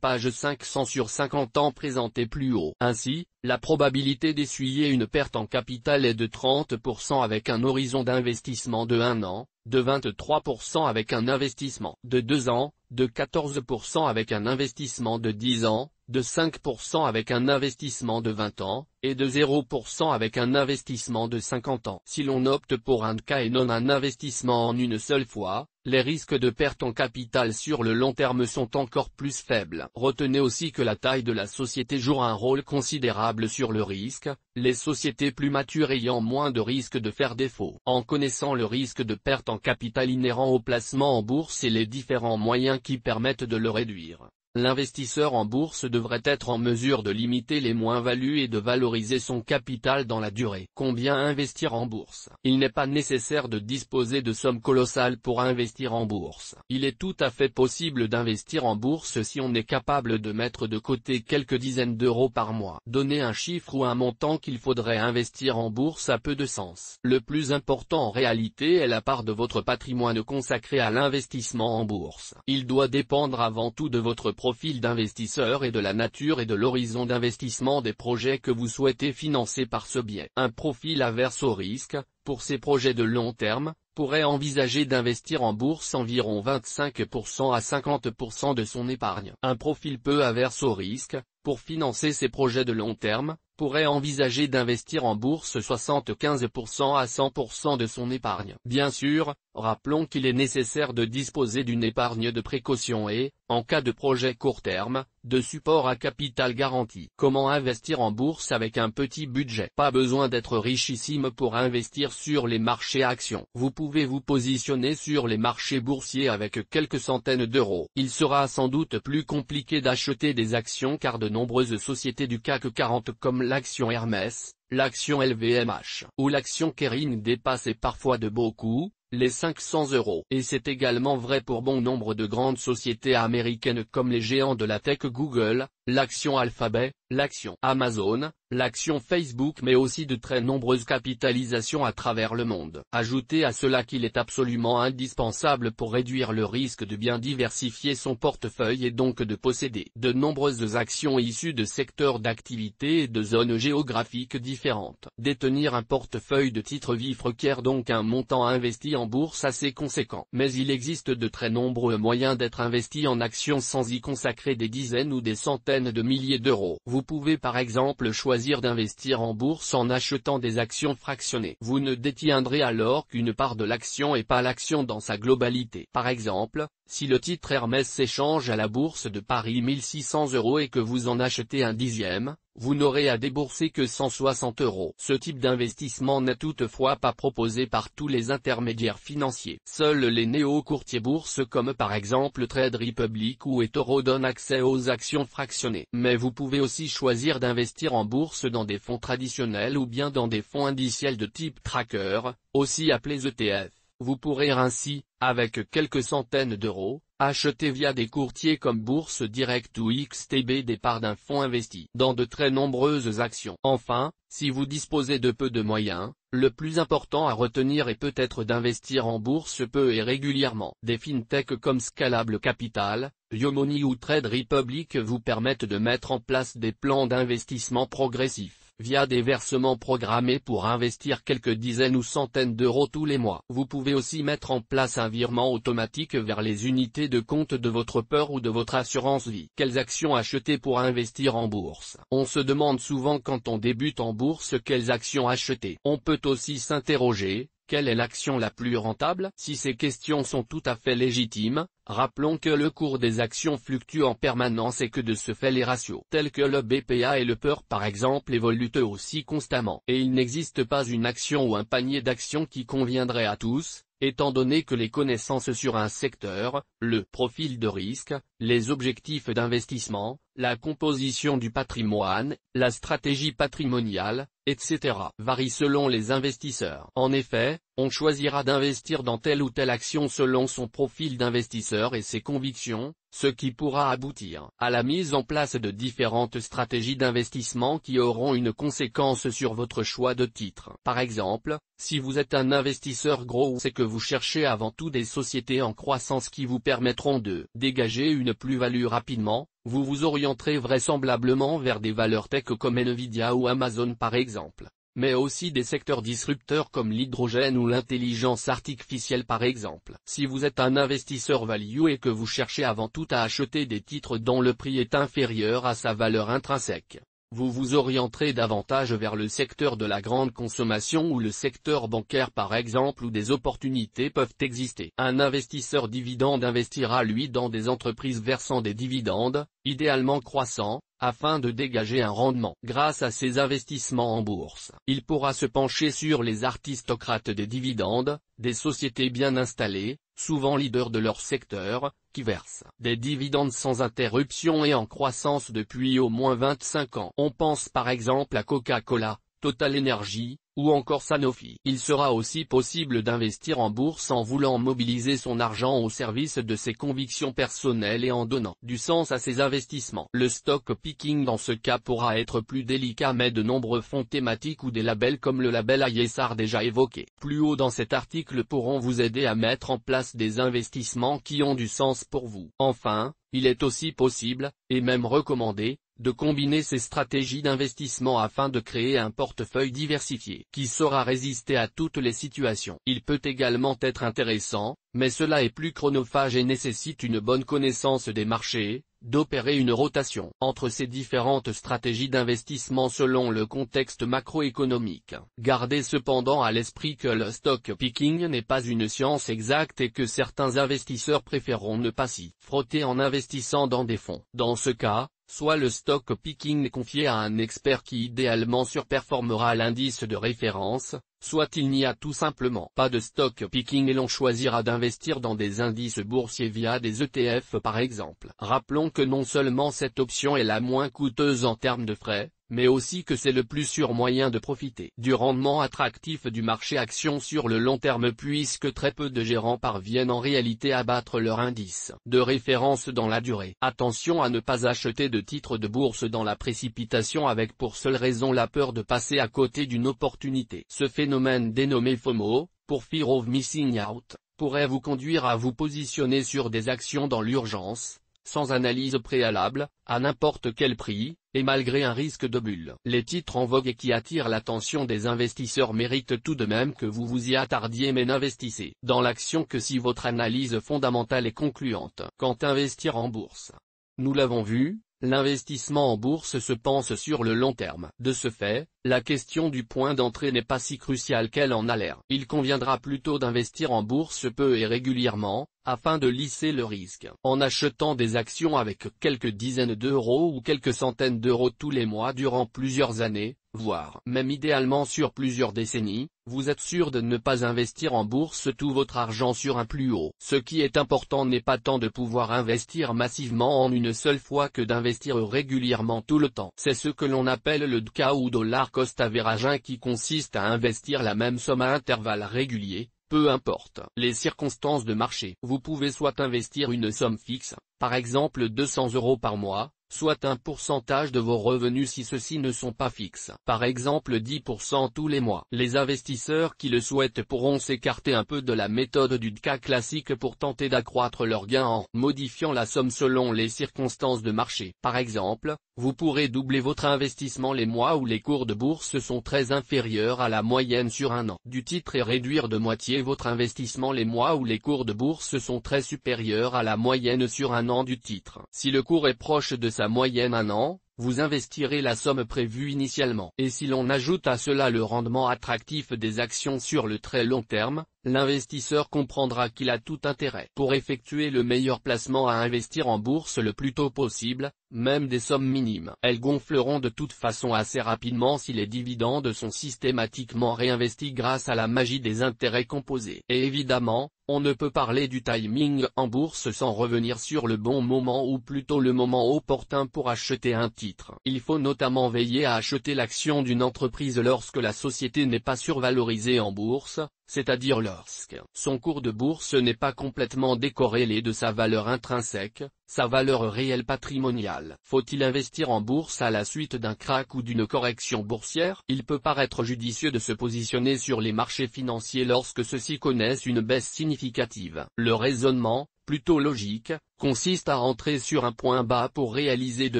Page 500 sur 50 ans présenté plus haut. Ainsi, la probabilité d'essuyer une perte en capital est de 30% avec un horizon d'investissement de 1 an, de 23% avec un investissement de 2 ans, de 14% avec un investissement de 10 ans, de 5% avec un investissement de 20 ans, et de 0% avec un investissement de 50 ans. Si l'on opte pour un cas et non un investissement en une seule fois, les risques de perte en capital sur le long terme sont encore plus faibles. Retenez aussi que la taille de la société joue un rôle considérable sur le risque, les sociétés plus matures ayant moins de risques de faire défaut. En connaissant le risque de perte en capital inhérent au placement en bourse et les différents moyens qui permettent de le réduire, l'investisseur en bourse devrait être en mesure de limiter les moins-values et de valoriser son capital dans la durée. Combien investir en bourse? Il n'est pas nécessaire de disposer de sommes colossales pour investir en bourse. Il est tout à fait possible d'investir en bourse si on est capable de mettre de côté quelques dizaines d'euros par mois. Donner un chiffre ou un montant qu'il faudrait investir en bourse a peu de sens. Le plus important en réalité est la part de votre patrimoine consacré à l'investissement en bourse. Il doit dépendre avant tout de votre profil d'investisseur et de la nature et de l'horizon d'investissement des projets que vous souhaitez financer par ce biais. Un profil averse au risque, pour ces projets de long terme, pourrait envisager d'investir en bourse environ 25% à 50% de son épargne. Un profil peu averse au risque, pour financer ses projets de long terme, pourrait envisager d'investir en bourse 75% à 100% de son épargne. Bien sûr, rappelons qu'il est nécessaire de disposer d'une épargne de précaution et, en cas de projet court terme, de support à capital garanti. Comment investir en bourse avec un petit budget? Pas besoin d'être richissime pour investir sur les marchés actions. Vous pouvez vous positionner sur les marchés boursiers avec quelques centaines d'euros. Il sera sans doute plus compliqué d'acheter des actions car de nombreuses sociétés du CAC 40 comme l'action Hermès, l'action LVMH ou l'action Kering dépassent parfois de beaucoup les 500 euros. Et c'est également vrai pour bon nombre de grandes sociétés américaines comme les géants de la tech Google, l'action Alphabet, l'action Amazon, l'action Facebook mais aussi de très nombreuses capitalisations à travers le monde. Ajoutez à cela qu'il est absolument indispensable pour réduire le risque de bien diversifier son portefeuille et donc de posséder de nombreuses actions issues de secteurs d'activité et de zones géographiques différentes. Détenir un portefeuille de titres vifs requiert donc un montant investi en bourse assez conséquent. Mais il existe de très nombreux moyens d'être investi en actions sans y consacrer des dizaines ou des centaines de milliers d'euros. Vous pouvez par exemple choisir d'investir en bourse en achetant des actions fractionnées. Vous ne détiendrez alors qu'une part de l'action et pas l'action dans sa globalité. Par exemple, si le titre Hermès s'échange à la bourse de Paris 1600 euros et que vous en achetez un dixième, vous n'aurez à débourser que 160 euros. Ce type d'investissement n'est toutefois pas proposé par tous les intermédiaires financiers. Seuls les néo-courtiers bourses comme par exemple Trade Republic ou eToro donnent accès aux actions fractionnées. Mais vous pouvez aussi choisir d'investir en bourse dans des fonds traditionnels ou bien dans des fonds indiciels de type tracker, aussi appelés ETF. Vous pourrez ainsi, avec quelques centaines d'euros, acheter via des courtiers comme Bourse Direct ou XTB des parts d'un fonds investi dans de très nombreuses actions. Enfin, si vous disposez de peu de moyens, le plus important à retenir est peut-être d'investir en bourse peu et régulièrement. Des fintechs comme Scalable Capital, Yomoney ou Trade Republic vous permettent de mettre en place des plans d'investissement progressifs via des versements programmés pour investir quelques dizaines ou centaines d'euros tous les mois. Vous pouvez aussi mettre en place un virement automatique vers les unités de compte de votre peur ou de votre assurance vie. Quelles actions acheter pour investir en bourse? On se demande souvent quand on débute en bourse quelles actions acheter. On peut aussi s'interroger, quelle est l'action la plus rentable? Si ces questions sont tout à fait légitimes, rappelons que le cours des actions fluctue en permanence et que de ce fait les ratios tels que le BPA et le PER par exemple évoluent eux aussi constamment. Et il n'existe pas une action ou un panier d'actions qui conviendrait à tous, étant donné que les connaissances sur un secteur, le profil de risque, les objectifs d'investissement, la composition du patrimoine, la stratégie patrimoniale, etc. varient selon les investisseurs. En effet, on choisira d'investir dans telle ou telle action selon son profil d'investisseur et ses convictions, ce qui pourra aboutir à la mise en place de différentes stratégies d'investissement qui auront une conséquence sur votre choix de titre. Par exemple, si vous êtes un investisseur gros, c'est que vous cherchez avant tout des sociétés en croissance qui vous permettront de dégager une plus-value rapidement, vous vous orienterez vraisemblablement vers des valeurs tech comme Nvidia ou Amazon par exemple, mais aussi des secteurs disrupteurs comme l'hydrogène ou l'intelligence artificielle par exemple. Si vous êtes un investisseur value et que vous cherchez avant tout à acheter des titres dont le prix est inférieur à sa valeur intrinsèque, vous vous orienterez davantage vers le secteur de la grande consommation ou le secteur bancaire par exemple où des opportunités peuvent exister. Un investisseur dividende investira lui dans des entreprises versant des dividendes, idéalement croissants, afin de dégager un rendement. Grâce à ses investissements en bourse, il pourra se pencher sur les aristocrates des dividendes, des sociétés bien installées, souvent leaders de leur secteur, qui versent des dividendes sans interruption et en croissance depuis au moins 25 ans. On pense par exemple à Coca-Cola, Total Energy, ou encore Sanofi. Il sera aussi possible d'investir en bourse en voulant mobiliser son argent au service de ses convictions personnelles et en donnant du sens à ses investissements. Le stock picking dans ce cas pourra être plus délicat mais de nombreux fonds thématiques ou des labels comme le label ISR déjà évoqué plus haut dans cet article pourront vous aider à mettre en place des investissements qui ont du sens pour vous. Enfin, il est aussi possible, et même recommandé, de combiner ces stratégies d'investissement afin de créer un portefeuille diversifié qui saura résister à toutes les situations. Il peut également être intéressant, mais cela est plus chronophage et nécessite une bonne connaissance des marchés, d'opérer une rotation entre ces différentes stratégies d'investissement selon le contexte macroéconomique. Gardez cependant à l'esprit que le stock picking n'est pas une science exacte et que certains investisseurs préféreront ne pas s'y frotter en investissant dans des fonds. Dans ce cas, soit le stock picking est confié à un expert qui idéalement surperformera l'indice de référence, soit il n'y a tout simplement pas de stock picking et l'on choisira d'investir dans des indices boursiers via des ETF par exemple. Rappelons que non seulement cette option est la moins coûteuse en termes de frais, mais aussi que c'est le plus sûr moyen de profiter du rendement attractif du marché action sur le long terme puisque très peu de gérants parviennent en réalité à battre leur indice de référence dans la durée. Attention à ne pas acheter de titres de bourse dans la précipitation avec pour seule raison la peur de passer à côté d'une opportunité. Ce phénomène dénommé FOMO, pour Fear of Missing Out, pourrait vous conduire à vous positionner sur des actions dans l'urgence, sans analyse préalable, à n'importe quel prix, et malgré un risque de bulle. Les titres en vogue et qui attirent l'attention des investisseurs méritent tout de même que vous vous y attardiez mais n'investissez dans l'action que si votre analyse fondamentale est concluante. Quand investir en bourse? Nous l'avons vu, l'investissement en bourse se pense sur le long terme. De ce fait, la question du point d'entrée n'est pas si cruciale qu'elle en a l'air. Il conviendra plutôt d'investir en bourse peu et régulièrement, afin de lisser le risque. En achetant des actions avec quelques dizaines d'euros ou quelques centaines d'euros tous les mois durant plusieurs années, voire même idéalement sur plusieurs décennies, vous êtes sûr de ne pas investir en bourse tout votre argent sur un plus haut. Ce qui est important n'est pas tant de pouvoir investir massivement en une seule fois que d'investir régulièrement tout le temps. C'est ce que l'on appelle le DCA ou dollar cost averaging qui consiste à investir la même somme à intervalles réguliers, peu importe les circonstances de marché. Vous pouvez soit investir une somme fixe, par exemple 200 euros par mois, soit un pourcentage de vos revenus si ceux-ci ne sont pas fixes, par exemple 10% tous les mois. Les investisseurs qui le souhaitent pourront s'écarter un peu de la méthode du DCA classique pour tenter d'accroître leurs gains en modifiant la somme selon les circonstances de marché. Par exemple, vous pourrez doubler votre investissement les mois où les cours de bourse sont très inférieurs à la moyenne sur un an du titre et réduire de moitié votre investissement les mois où les cours de bourse sont très supérieurs à la moyenne sur un an du titre. Si le cours est proche de sa moyenne un an, vous investirez la somme prévue initialement. Et si l'on ajoute à cela le rendement attractif des actions sur le très long terme, l'investisseur comprendra qu'il a tout intérêt pour effectuer le meilleur placement à investir en bourse le plus tôt possible, même des sommes minimes. Elles gonfleront de toute façon assez rapidement si les dividendes sont systématiquement réinvestis grâce à la magie des intérêts composés. Et évidemment, on ne peut parler du timing en bourse sans revenir sur le bon moment ou plutôt le moment opportun pour acheter un titre. Il faut notamment veiller à acheter l'action d'une entreprise lorsque la société n'est pas survalorisée en bourse, c'est-à-dire lorsque son cours de bourse n'est pas complètement décorrélé de sa valeur intrinsèque, sa valeur réelle patrimoniale. Faut-il investir en bourse à la suite d'un krach ou d'une correction boursière? Il peut paraître judicieux de se positionner sur les marchés financiers lorsque ceux-ci connaissent une baisse significative. Le raisonnement, plutôt logique, consiste à entrer sur un point bas pour réaliser de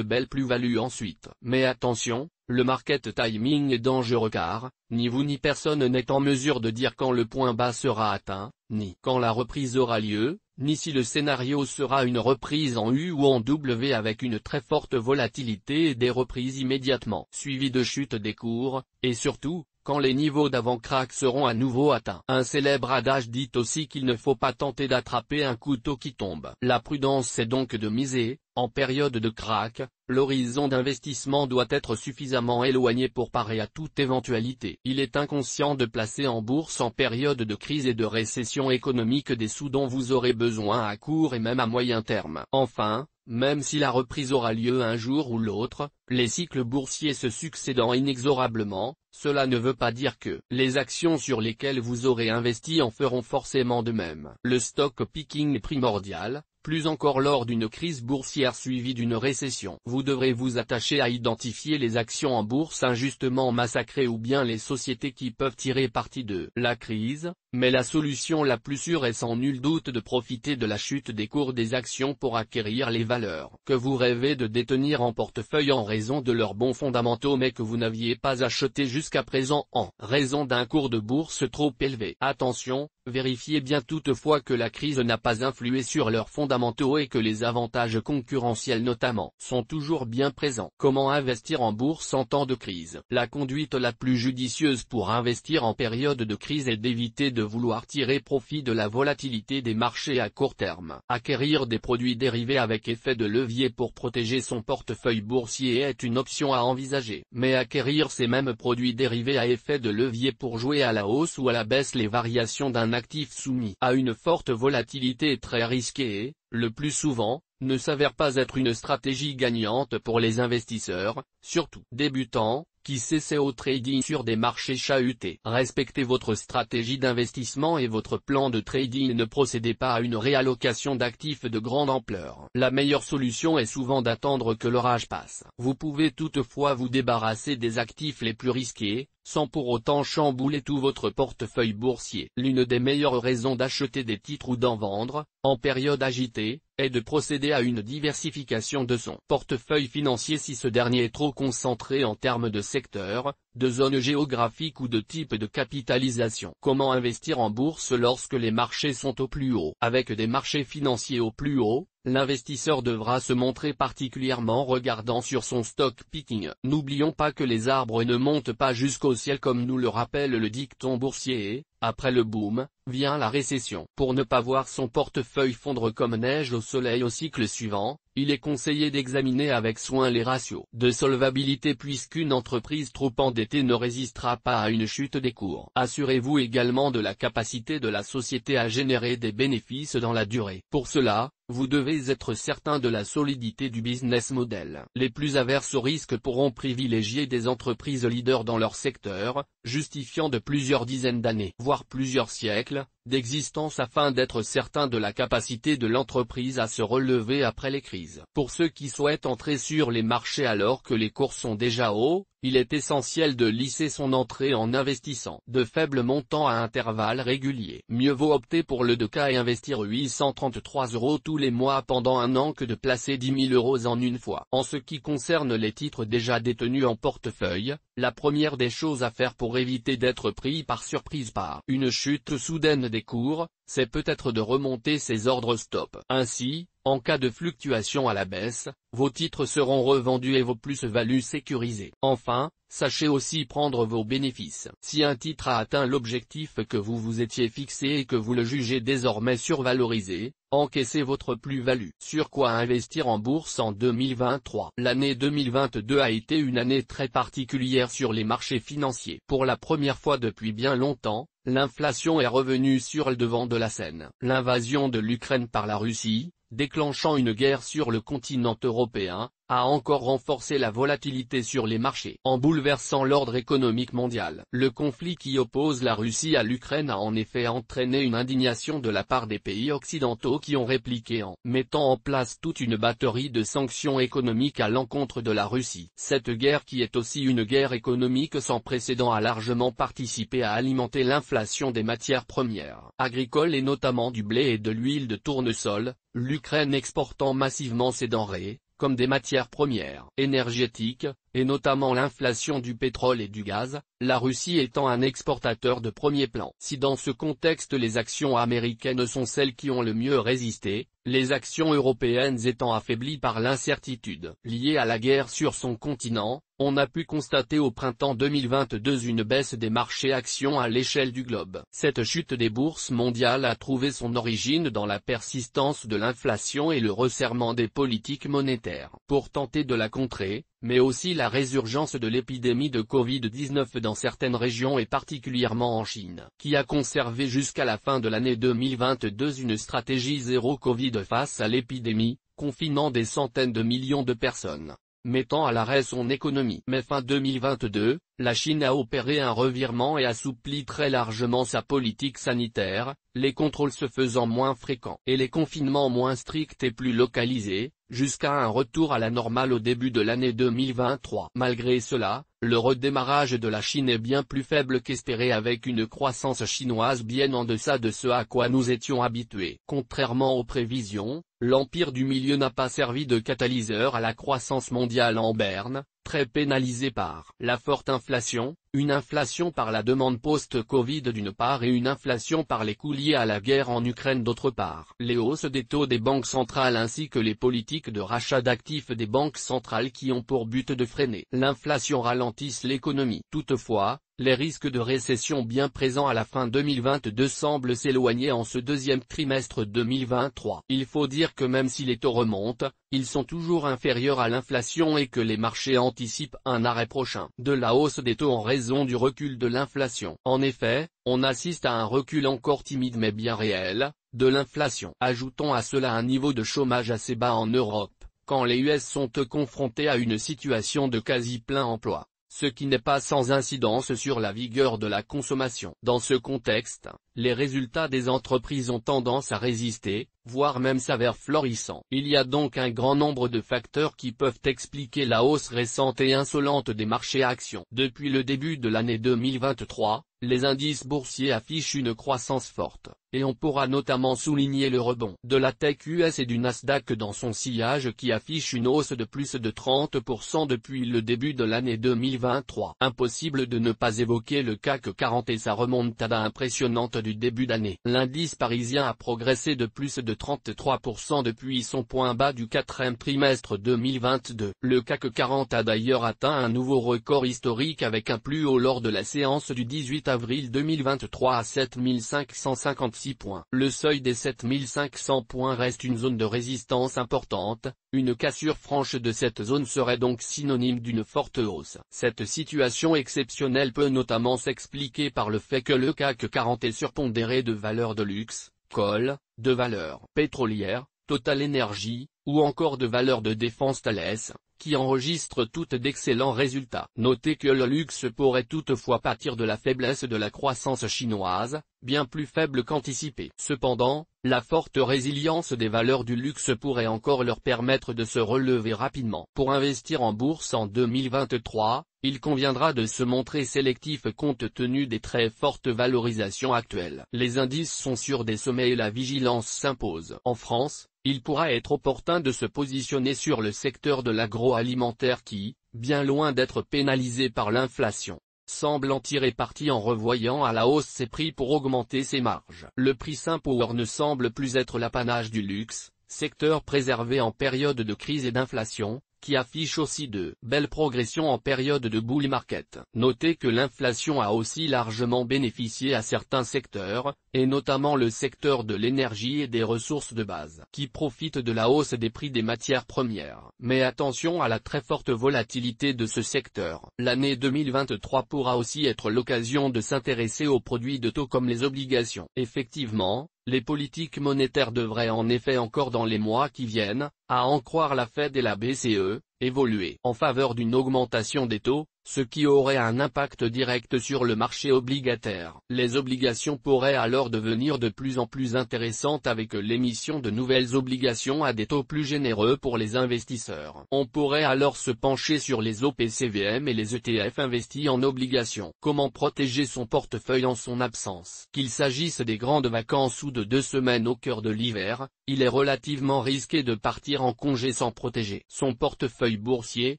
belles plus-values ensuite. Mais attention, le market timing est dangereux car, ni vous ni personne n'est en mesure de dire quand le point bas sera atteint, ni quand la reprise aura lieu, ni si le scénario sera une reprise en U ou en W avec une très forte volatilité et des reprises immédiatement suivies de chutes des cours, et surtout, quand les niveaux d'avant-krach seront à nouveau atteints. Un célèbre adage dit aussi qu'il ne faut pas tenter d'attraper un couteau qui tombe. La prudence c'est donc de miser, en période de krach, l'horizon d'investissement doit être suffisamment éloigné pour parer à toute éventualité. Il est inconscient de placer en bourse en période de crise et de récession économique des sous dont vous aurez besoin à court et même à moyen terme. Enfin, même si la reprise aura lieu un jour ou l'autre, les cycles boursiers se succédant inexorablement, cela ne veut pas dire que les actions sur lesquelles vous aurez investi en feront forcément de même. Le stock picking est primordial, plus encore lors d'une crise boursière suivie d'une récession. Vous devrez vous attacher à identifier les actions en bourse injustement massacrées ou bien les sociétés qui peuvent tirer parti de la crise, mais la solution la plus sûre est sans nul doute de profiter de la chute des cours des actions pour acquérir les valeurs que vous rêvez de détenir en portefeuille en raison de leurs bons fondamentaux mais que vous n'aviez pas acheté jusqu'à présent en raison d'un cours de bourse trop élevé. Attention, vérifiez bien toutefois que la crise n'a pas influé sur leurs fondamentaux et que les avantages concurrentiels notamment sont toujours bien présents. Comment investir en bourse en temps de crise? La conduite la plus judicieuse pour investir en période de crise est d'éviter de vouloir tirer profit de la volatilité des marchés à court terme. Acquérir des produits dérivés avec effet de levier pour protéger son portefeuille boursier est une option à envisager. Mais acquérir ces mêmes produits dérivés à effet de levier pour jouer à la hausse ou à la baisse les variations d'un actif soumis à une forte volatilité est très risqué et, le plus souvent, ne s'avère pas être une stratégie gagnante pour les investisseurs, surtout débutants, qui s'essaient au trading sur des marchés chahutés. Respectez votre stratégie d'investissement et votre plan de trading et ne procédez pas à une réallocation d'actifs de grande ampleur. La meilleure solution est souvent d'attendre que l'orage passe. Vous pouvez toutefois vous débarrasser des actifs les plus risqués, sans pour autant chambouler tout votre portefeuille boursier. L'une des meilleures raisons d'acheter des titres ou d'en vendre, en période agitée, est de procéder à une diversification de son portefeuille financier si ce dernier est trop concentré en termes de secteur, de zone géographique ou de type de capitalisation. Comment investir en bourse lorsque les marchés sont au plus haut? Avec des marchés financiers au plus haut, l'investisseur devra se montrer particulièrement regardant sur son stock picking. N'oublions pas que les arbres ne montent pas jusqu'au ciel comme nous le rappelle le dicton boursier et, après le boom, vient la récession. Pour ne pas voir son portefeuille fondre comme neige au soleil au cycle suivant, il est conseillé d'examiner avec soin les ratios de solvabilité puisqu'une entreprise trop endettée ne résistera pas à une chute des cours. Assurez-vous également de la capacité de la société à générer des bénéfices dans la durée. Pour cela, vous devez être certain de la solidité du business model. Les plus averses au risque pourront privilégier des entreprises leaders dans leur secteur, justifiant de plusieurs dizaines d'années, voire plusieurs siècles, d'existence afin d'être certain de la capacité de l'entreprise à se relever après les crises. Pour ceux qui souhaitent entrer sur les marchés alors que les cours sont déjà hauts, il est essentiel de lisser son entrée en investissant de faibles montants à intervalles réguliers. Mieux vaut opter pour le 2K et investir 833 € tous les mois pendant un an que de placer 10 000 € en une fois. En ce qui concerne les titres déjà détenus en portefeuille, la première des choses à faire pour éviter d'être pris par surprise par une chute soudaine des cours, c'est peut-être de remonter ses ordres stop. Ainsi, en cas de fluctuation à la baisse, vos titres seront revendus et vos plus-values sécurisées. Enfin, sachez aussi prendre vos bénéfices. Si un titre a atteint l'objectif que vous vous étiez fixé et que vous le jugez désormais survalorisé, encaissez votre plus-value. Sur quoi investir en bourse en 2023? L'année 2022 a été une année très particulière sur les marchés financiers. Pour la première fois depuis bien longtemps, l'inflation est revenue sur le devant de la scène. L'invasion de l'Ukraine par la Russie, déclenchant une guerre sur le continent européen, a encore renforcé la volatilité sur les marchés, en bouleversant l'ordre économique mondial. Le conflit qui oppose la Russie à l'Ukraine a en effet entraîné une indignation de la part des pays occidentaux qui ont répliqué en mettant en place toute une batterie de sanctions économiques à l'encontre de la Russie. Cette guerre qui est aussi une guerre économique sans précédent a largement participé à alimenter l'inflation des matières premières agricoles et notamment du blé et de l'huile de tournesol, l'Ukraine exportant massivement ses denrées, comme des matières premières énergétiques, et notamment l'inflation du pétrole et du gaz, la Russie étant un exportateur de premier plan. Si dans ce contexte les actions américaines sont celles qui ont le mieux résisté, les actions européennes étant affaiblies par l'incertitude liée à la guerre sur son continent, on a pu constater au printemps 2022 une baisse des marchés actions à l'échelle du globe. Cette chute des bourses mondiales a trouvé son origine dans la persistance de l'inflation et le resserrement des politiques monétaires pour tenter de la contrer, mais aussi la résurgence de l'épidémie de Covid-19 dans certaines régions et particulièrement en Chine, qui a conservé jusqu'à la fin de l'année 2022 une stratégie zéro Covid face à l'épidémie, confinant des centaines de millions de personnes, mettant à l'arrêt son économie. Mais fin 2022, la Chine a opéré un revirement et assoupli très largement sa politique sanitaire, les contrôles se faisant moins fréquents et les confinements moins stricts et plus localisés, jusqu'à un retour à la normale au début de l'année 2023. Malgré cela, le redémarrage de la Chine est bien plus faible qu'espéré avec une croissance chinoise bien en deçà de ce à quoi nous étions habitués. Contrairement aux prévisions, l'empire du milieu n'a pas servi de catalyseur à la croissance mondiale en berne, très pénalisée par la forte inflation, une inflation par la demande post-Covid d'une part et une inflation par les coûts liés à la guerre en Ukraine d'autre part. Les hausses des taux des banques centrales ainsi que les politiques de rachat d'actifs des banques centrales qui ont pour but de freiner l'inflation ralentissent l'économie. Toutefois, les risques de récession bien présents à la fin 2022 semblent s'éloigner en ce deuxième trimestre 2023. Il faut dire que même si les taux remontent, ils sont toujours inférieurs à l'inflation et que les marchés anticipent un arrêt prochain de la hausse des taux en raison du recul de l'inflation. En effet, on assiste à un recul encore timide mais bien réel, de l'inflation. Ajoutons à cela un niveau de chômage assez bas en Europe, quand les US sont confrontés à une situation de quasi-plein emploi, ce qui n'est pas sans incidence sur la vigueur de la consommation. Dans ce contexte, les résultats des entreprises ont tendance à résister, voire même s'avèrent florissants. Il y a donc un grand nombre de facteurs qui peuvent expliquer la hausse récente et insolente des marchés actions. Depuis le début de l'année 2023, les indices boursiers affichent une croissance forte, et on pourra notamment souligner le rebond de la tech US et du Nasdaq dans son sillage qui affiche une hausse de plus de 30% depuis le début de l'année 2023. Impossible de ne pas évoquer le CAC 40 et sa remontada impressionnante du début d'année. L'indice parisien a progressé de plus de 33% depuis son point bas du quatrième trimestre 2022. Le CAC 40 a d'ailleurs atteint un nouveau record historique avec un plus haut lors de la séance du 18 avril 2023 à 7556 points. Le seuil des 7500 points reste une zone de résistance importante, une cassure franche de cette zone serait donc synonyme d'une forte hausse. Cette situation exceptionnelle peut notamment s'expliquer par le fait que le CAC 40 est surpondéré de valeurs de luxe, colle, de valeurs pétrolières, Total Energy, ou encore de valeurs de défense Thales, qui enregistrent toutes d'excellents résultats. Notez que le luxe pourrait toutefois pâtir de la faiblesse de la croissance chinoise, bien plus faible qu'anticipé. Cependant, la forte résilience des valeurs du luxe pourrait encore leur permettre de se relever rapidement. Pour investir en bourse en 2023, il conviendra de se montrer sélectif compte tenu des très fortes valorisations actuelles. Les indices sont sur des sommets et la vigilance s'impose. En France, il pourra être opportun de se positionner sur le secteur de l'agroalimentaire qui, bien loin d'être pénalisé par l'inflation, semble en tirer parti en revoyant à la hausse ses prix pour augmenter ses marges. Le prix Saint-Power ne semble plus être l'apanage du luxe, secteur préservé en période de crise et d'inflation, qui affiche aussi de belles progressions en période de bull market. Notez que l'inflation a aussi largement bénéficié à certains secteurs, et notamment le secteur de l'énergie et des ressources de base, qui profitent de la hausse des prix des matières premières. Mais attention à la très forte volatilité de ce secteur. L'année 2023 pourra aussi être l'occasion de s'intéresser aux produits de taux comme les obligations. Effectivement, les politiques monétaires devraient en effet encore dans les mois qui viennent, à en croire la Fed et la BCE, évoluer en faveur d'une augmentation des taux, ce qui aurait un impact direct sur le marché obligataire. Les obligations pourraient alors devenir de plus en plus intéressantes avec l'émission de nouvelles obligations à des taux plus généreux pour les investisseurs. On pourrait alors se pencher sur les OPCVM et les ETF investis en obligations. Comment protéger son portefeuille en son absence? Qu'il s'agisse des grandes vacances ou de 2 semaines au cœur de l'hiver, il est relativement risqué de partir en congé sans protéger son portefeuille boursier,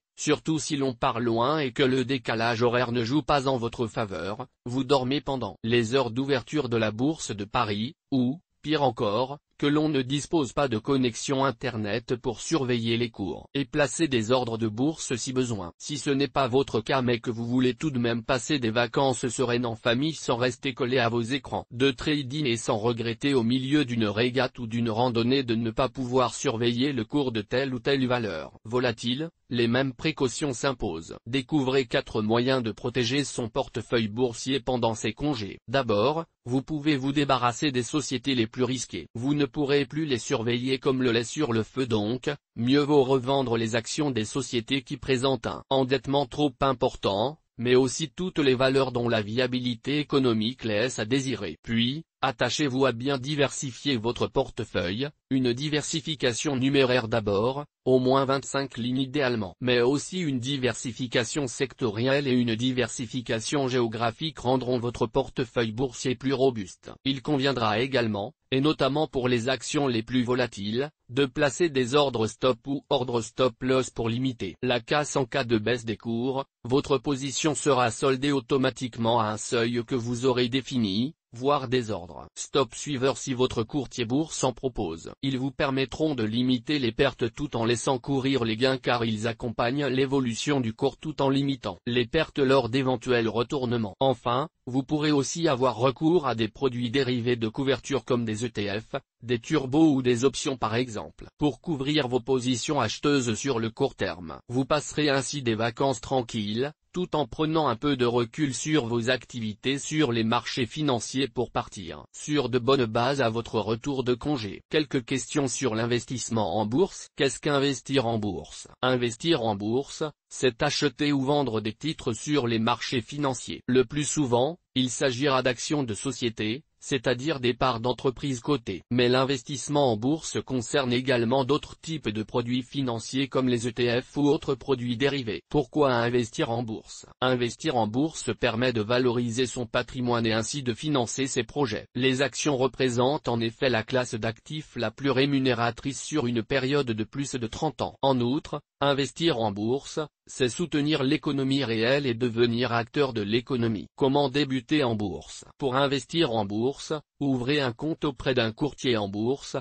surtout si l'on part loin et que le décalage horaire ne joue pas en votre faveur, vous dormez pendant les heures d'ouverture de la bourse de Paris, ou, pire encore, que l'on ne dispose pas de connexion Internet pour surveiller les cours et placer des ordres de bourse si besoin. Si ce n'est pas votre cas mais que vous voulez tout de même passer des vacances sereines en famille sans rester collé à vos écrans de trading et sans regretter au milieu d'une régate ou d'une randonnée de ne pas pouvoir surveiller le cours de telle ou telle valeur volatile, les mêmes précautions s'imposent. Découvrez 4 moyens de protéger son portefeuille boursier pendant ces congés. D'abord, vous pouvez vous débarrasser des sociétés les plus risquées. Vous ne pourrez plus les surveiller comme le lait sur le feu donc, mieux vaut revendre les actions des sociétés qui présentent un endettement trop important, mais aussi toutes les valeurs dont la viabilité économique laisse à désirer. Puis, attachez-vous à bien diversifier votre portefeuille, une diversification numéraire d'abord, au moins 25 lignes idéalement, mais aussi une diversification sectorielle et une diversification géographique rendront votre portefeuille boursier plus robuste. Il conviendra également, et notamment pour les actions les plus volatiles, de placer des ordres stop ou ordres stop loss pour limiter la casse en cas de baisse des cours. Votre position sera soldée automatiquement à un seuil que vous aurez défini, voire des ordres stop suiveurs si votre courtier bourse en propose. Ils vous permettront de limiter les pertes tout en laissant courir les gains car ils accompagnent l'évolution du cours tout en limitant les pertes lors d'éventuels retournements. Enfin, vous pourrez aussi avoir recours à des produits dérivés de couverture comme des ETF, des turbos ou des options par exemple, pour couvrir vos positions acheteuses sur le court terme. Vous passerez ainsi des vacances tranquilles, tout en prenant un peu de recul sur vos activités sur les marchés financiers pour partir sur de bonnes bases à votre retour de congé. Quelques questions sur l'investissement en bourse. Qu'est-ce qu'investir en bourse? Investir en bourse, c'est acheter ou vendre des titres sur les marchés financiers. Le plus souvent, il s'agira d'actions de sociétés, c'est-à-dire des parts d'entreprises cotées. Mais l'investissement en bourse concerne également d'autres types de produits financiers comme les ETF ou autres produits dérivés. Pourquoi investir en bourse? Investir en bourse permet de valoriser son patrimoine et ainsi de financer ses projets. Les actions représentent en effet la classe d'actifs la plus rémunératrice sur une période de plus de 30 ans. En outre, investir en bourse, c'est soutenir l'économie réelle et devenir acteur de l'économie. Comment débuter en bourse? Pour investir en bourse, ouvrez un compte auprès d'un courtier en bourse,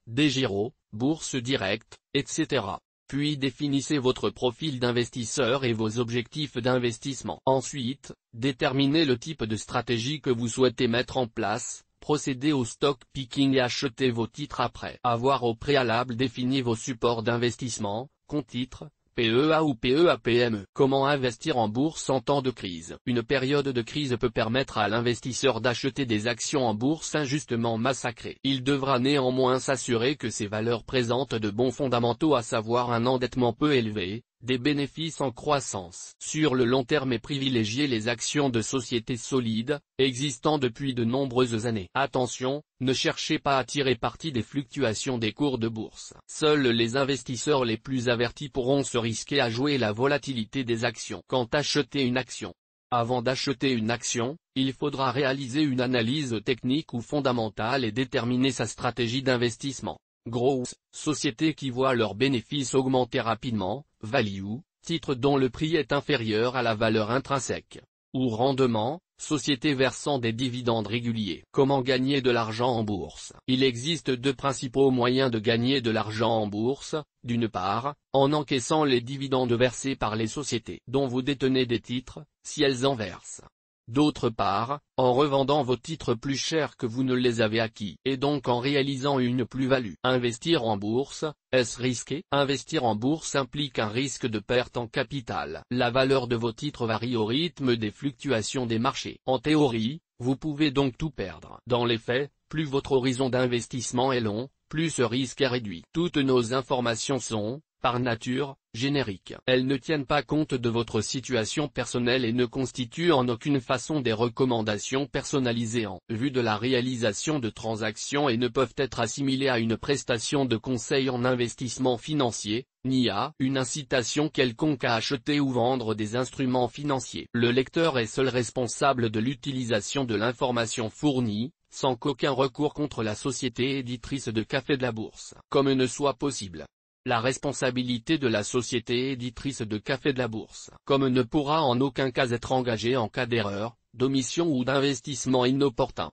DEGIRO, Bourse Directe, etc. Puis définissez votre profil d'investisseur et vos objectifs d'investissement. Ensuite, déterminez le type de stratégie que vous souhaitez mettre en place. Procédez au stock picking et achetez vos titres après avoir au préalable défini vos supports d'investissement, compte titres, PEA ou PEA-PME. Comment investir en bourse en temps de crise? Une période de crise peut permettre à l'investisseur d'acheter des actions en bourse injustement massacrées. Il devra néanmoins s'assurer que ces valeurs présentent de bons fondamentaux, à savoir un endettement peu élevé, des bénéfices en croissance sur le long terme et privilégier les actions de sociétés solides, existant depuis de nombreuses années. Attention, ne cherchez pas à tirer parti des fluctuations des cours de bourse. Seuls les investisseurs les plus avertis pourront se risquer à jouer la volatilité des actions. Quand acheter une action? Avant d'acheter une action, il faudra réaliser une analyse technique ou fondamentale et déterminer sa stratégie d'investissement. Growth, sociétés qui voient leurs bénéfices augmenter rapidement. Value, titres dont le prix est inférieur à la valeur intrinsèque. Ou rendement, sociétés versant des dividendes réguliers. Comment gagner de l'argent en bourse? Il existe deux principaux moyens de gagner de l'argent en bourse, d'une part, en encaissant les dividendes versés par les sociétés dont vous détenez des titres, si elles en versent. D'autre part, en revendant vos titres plus cher que vous ne les avez acquis, et donc en réalisant une plus-value. Investir en bourse, est-ce risqué? Investir en bourse implique un risque de perte en capital. La valeur de vos titres varie au rythme des fluctuations des marchés. En théorie, vous pouvez donc tout perdre. Dans les faits, plus votre horizon d'investissement est long, plus ce risque est réduit. Toutes nos informations sont, par nature, génériques. Elles ne tiennent pas compte de votre situation personnelle et ne constituent en aucune façon des recommandations personnalisées en vue de la réalisation de transactions et ne peuvent être assimilées à une prestation de conseil en investissement financier, ni à une incitation quelconque à acheter ou vendre des instruments financiers. Le lecteur est seul responsable de l'utilisation de l'information fournie, sans qu'aucun recours contre la société éditrice de Café de la Bourse, comme ne soit possible. La responsabilité de la société éditrice de Café de la Bourse, comme ne pourra en aucun cas être engagée en cas d'erreur, d'omission ou d'investissement inopportun.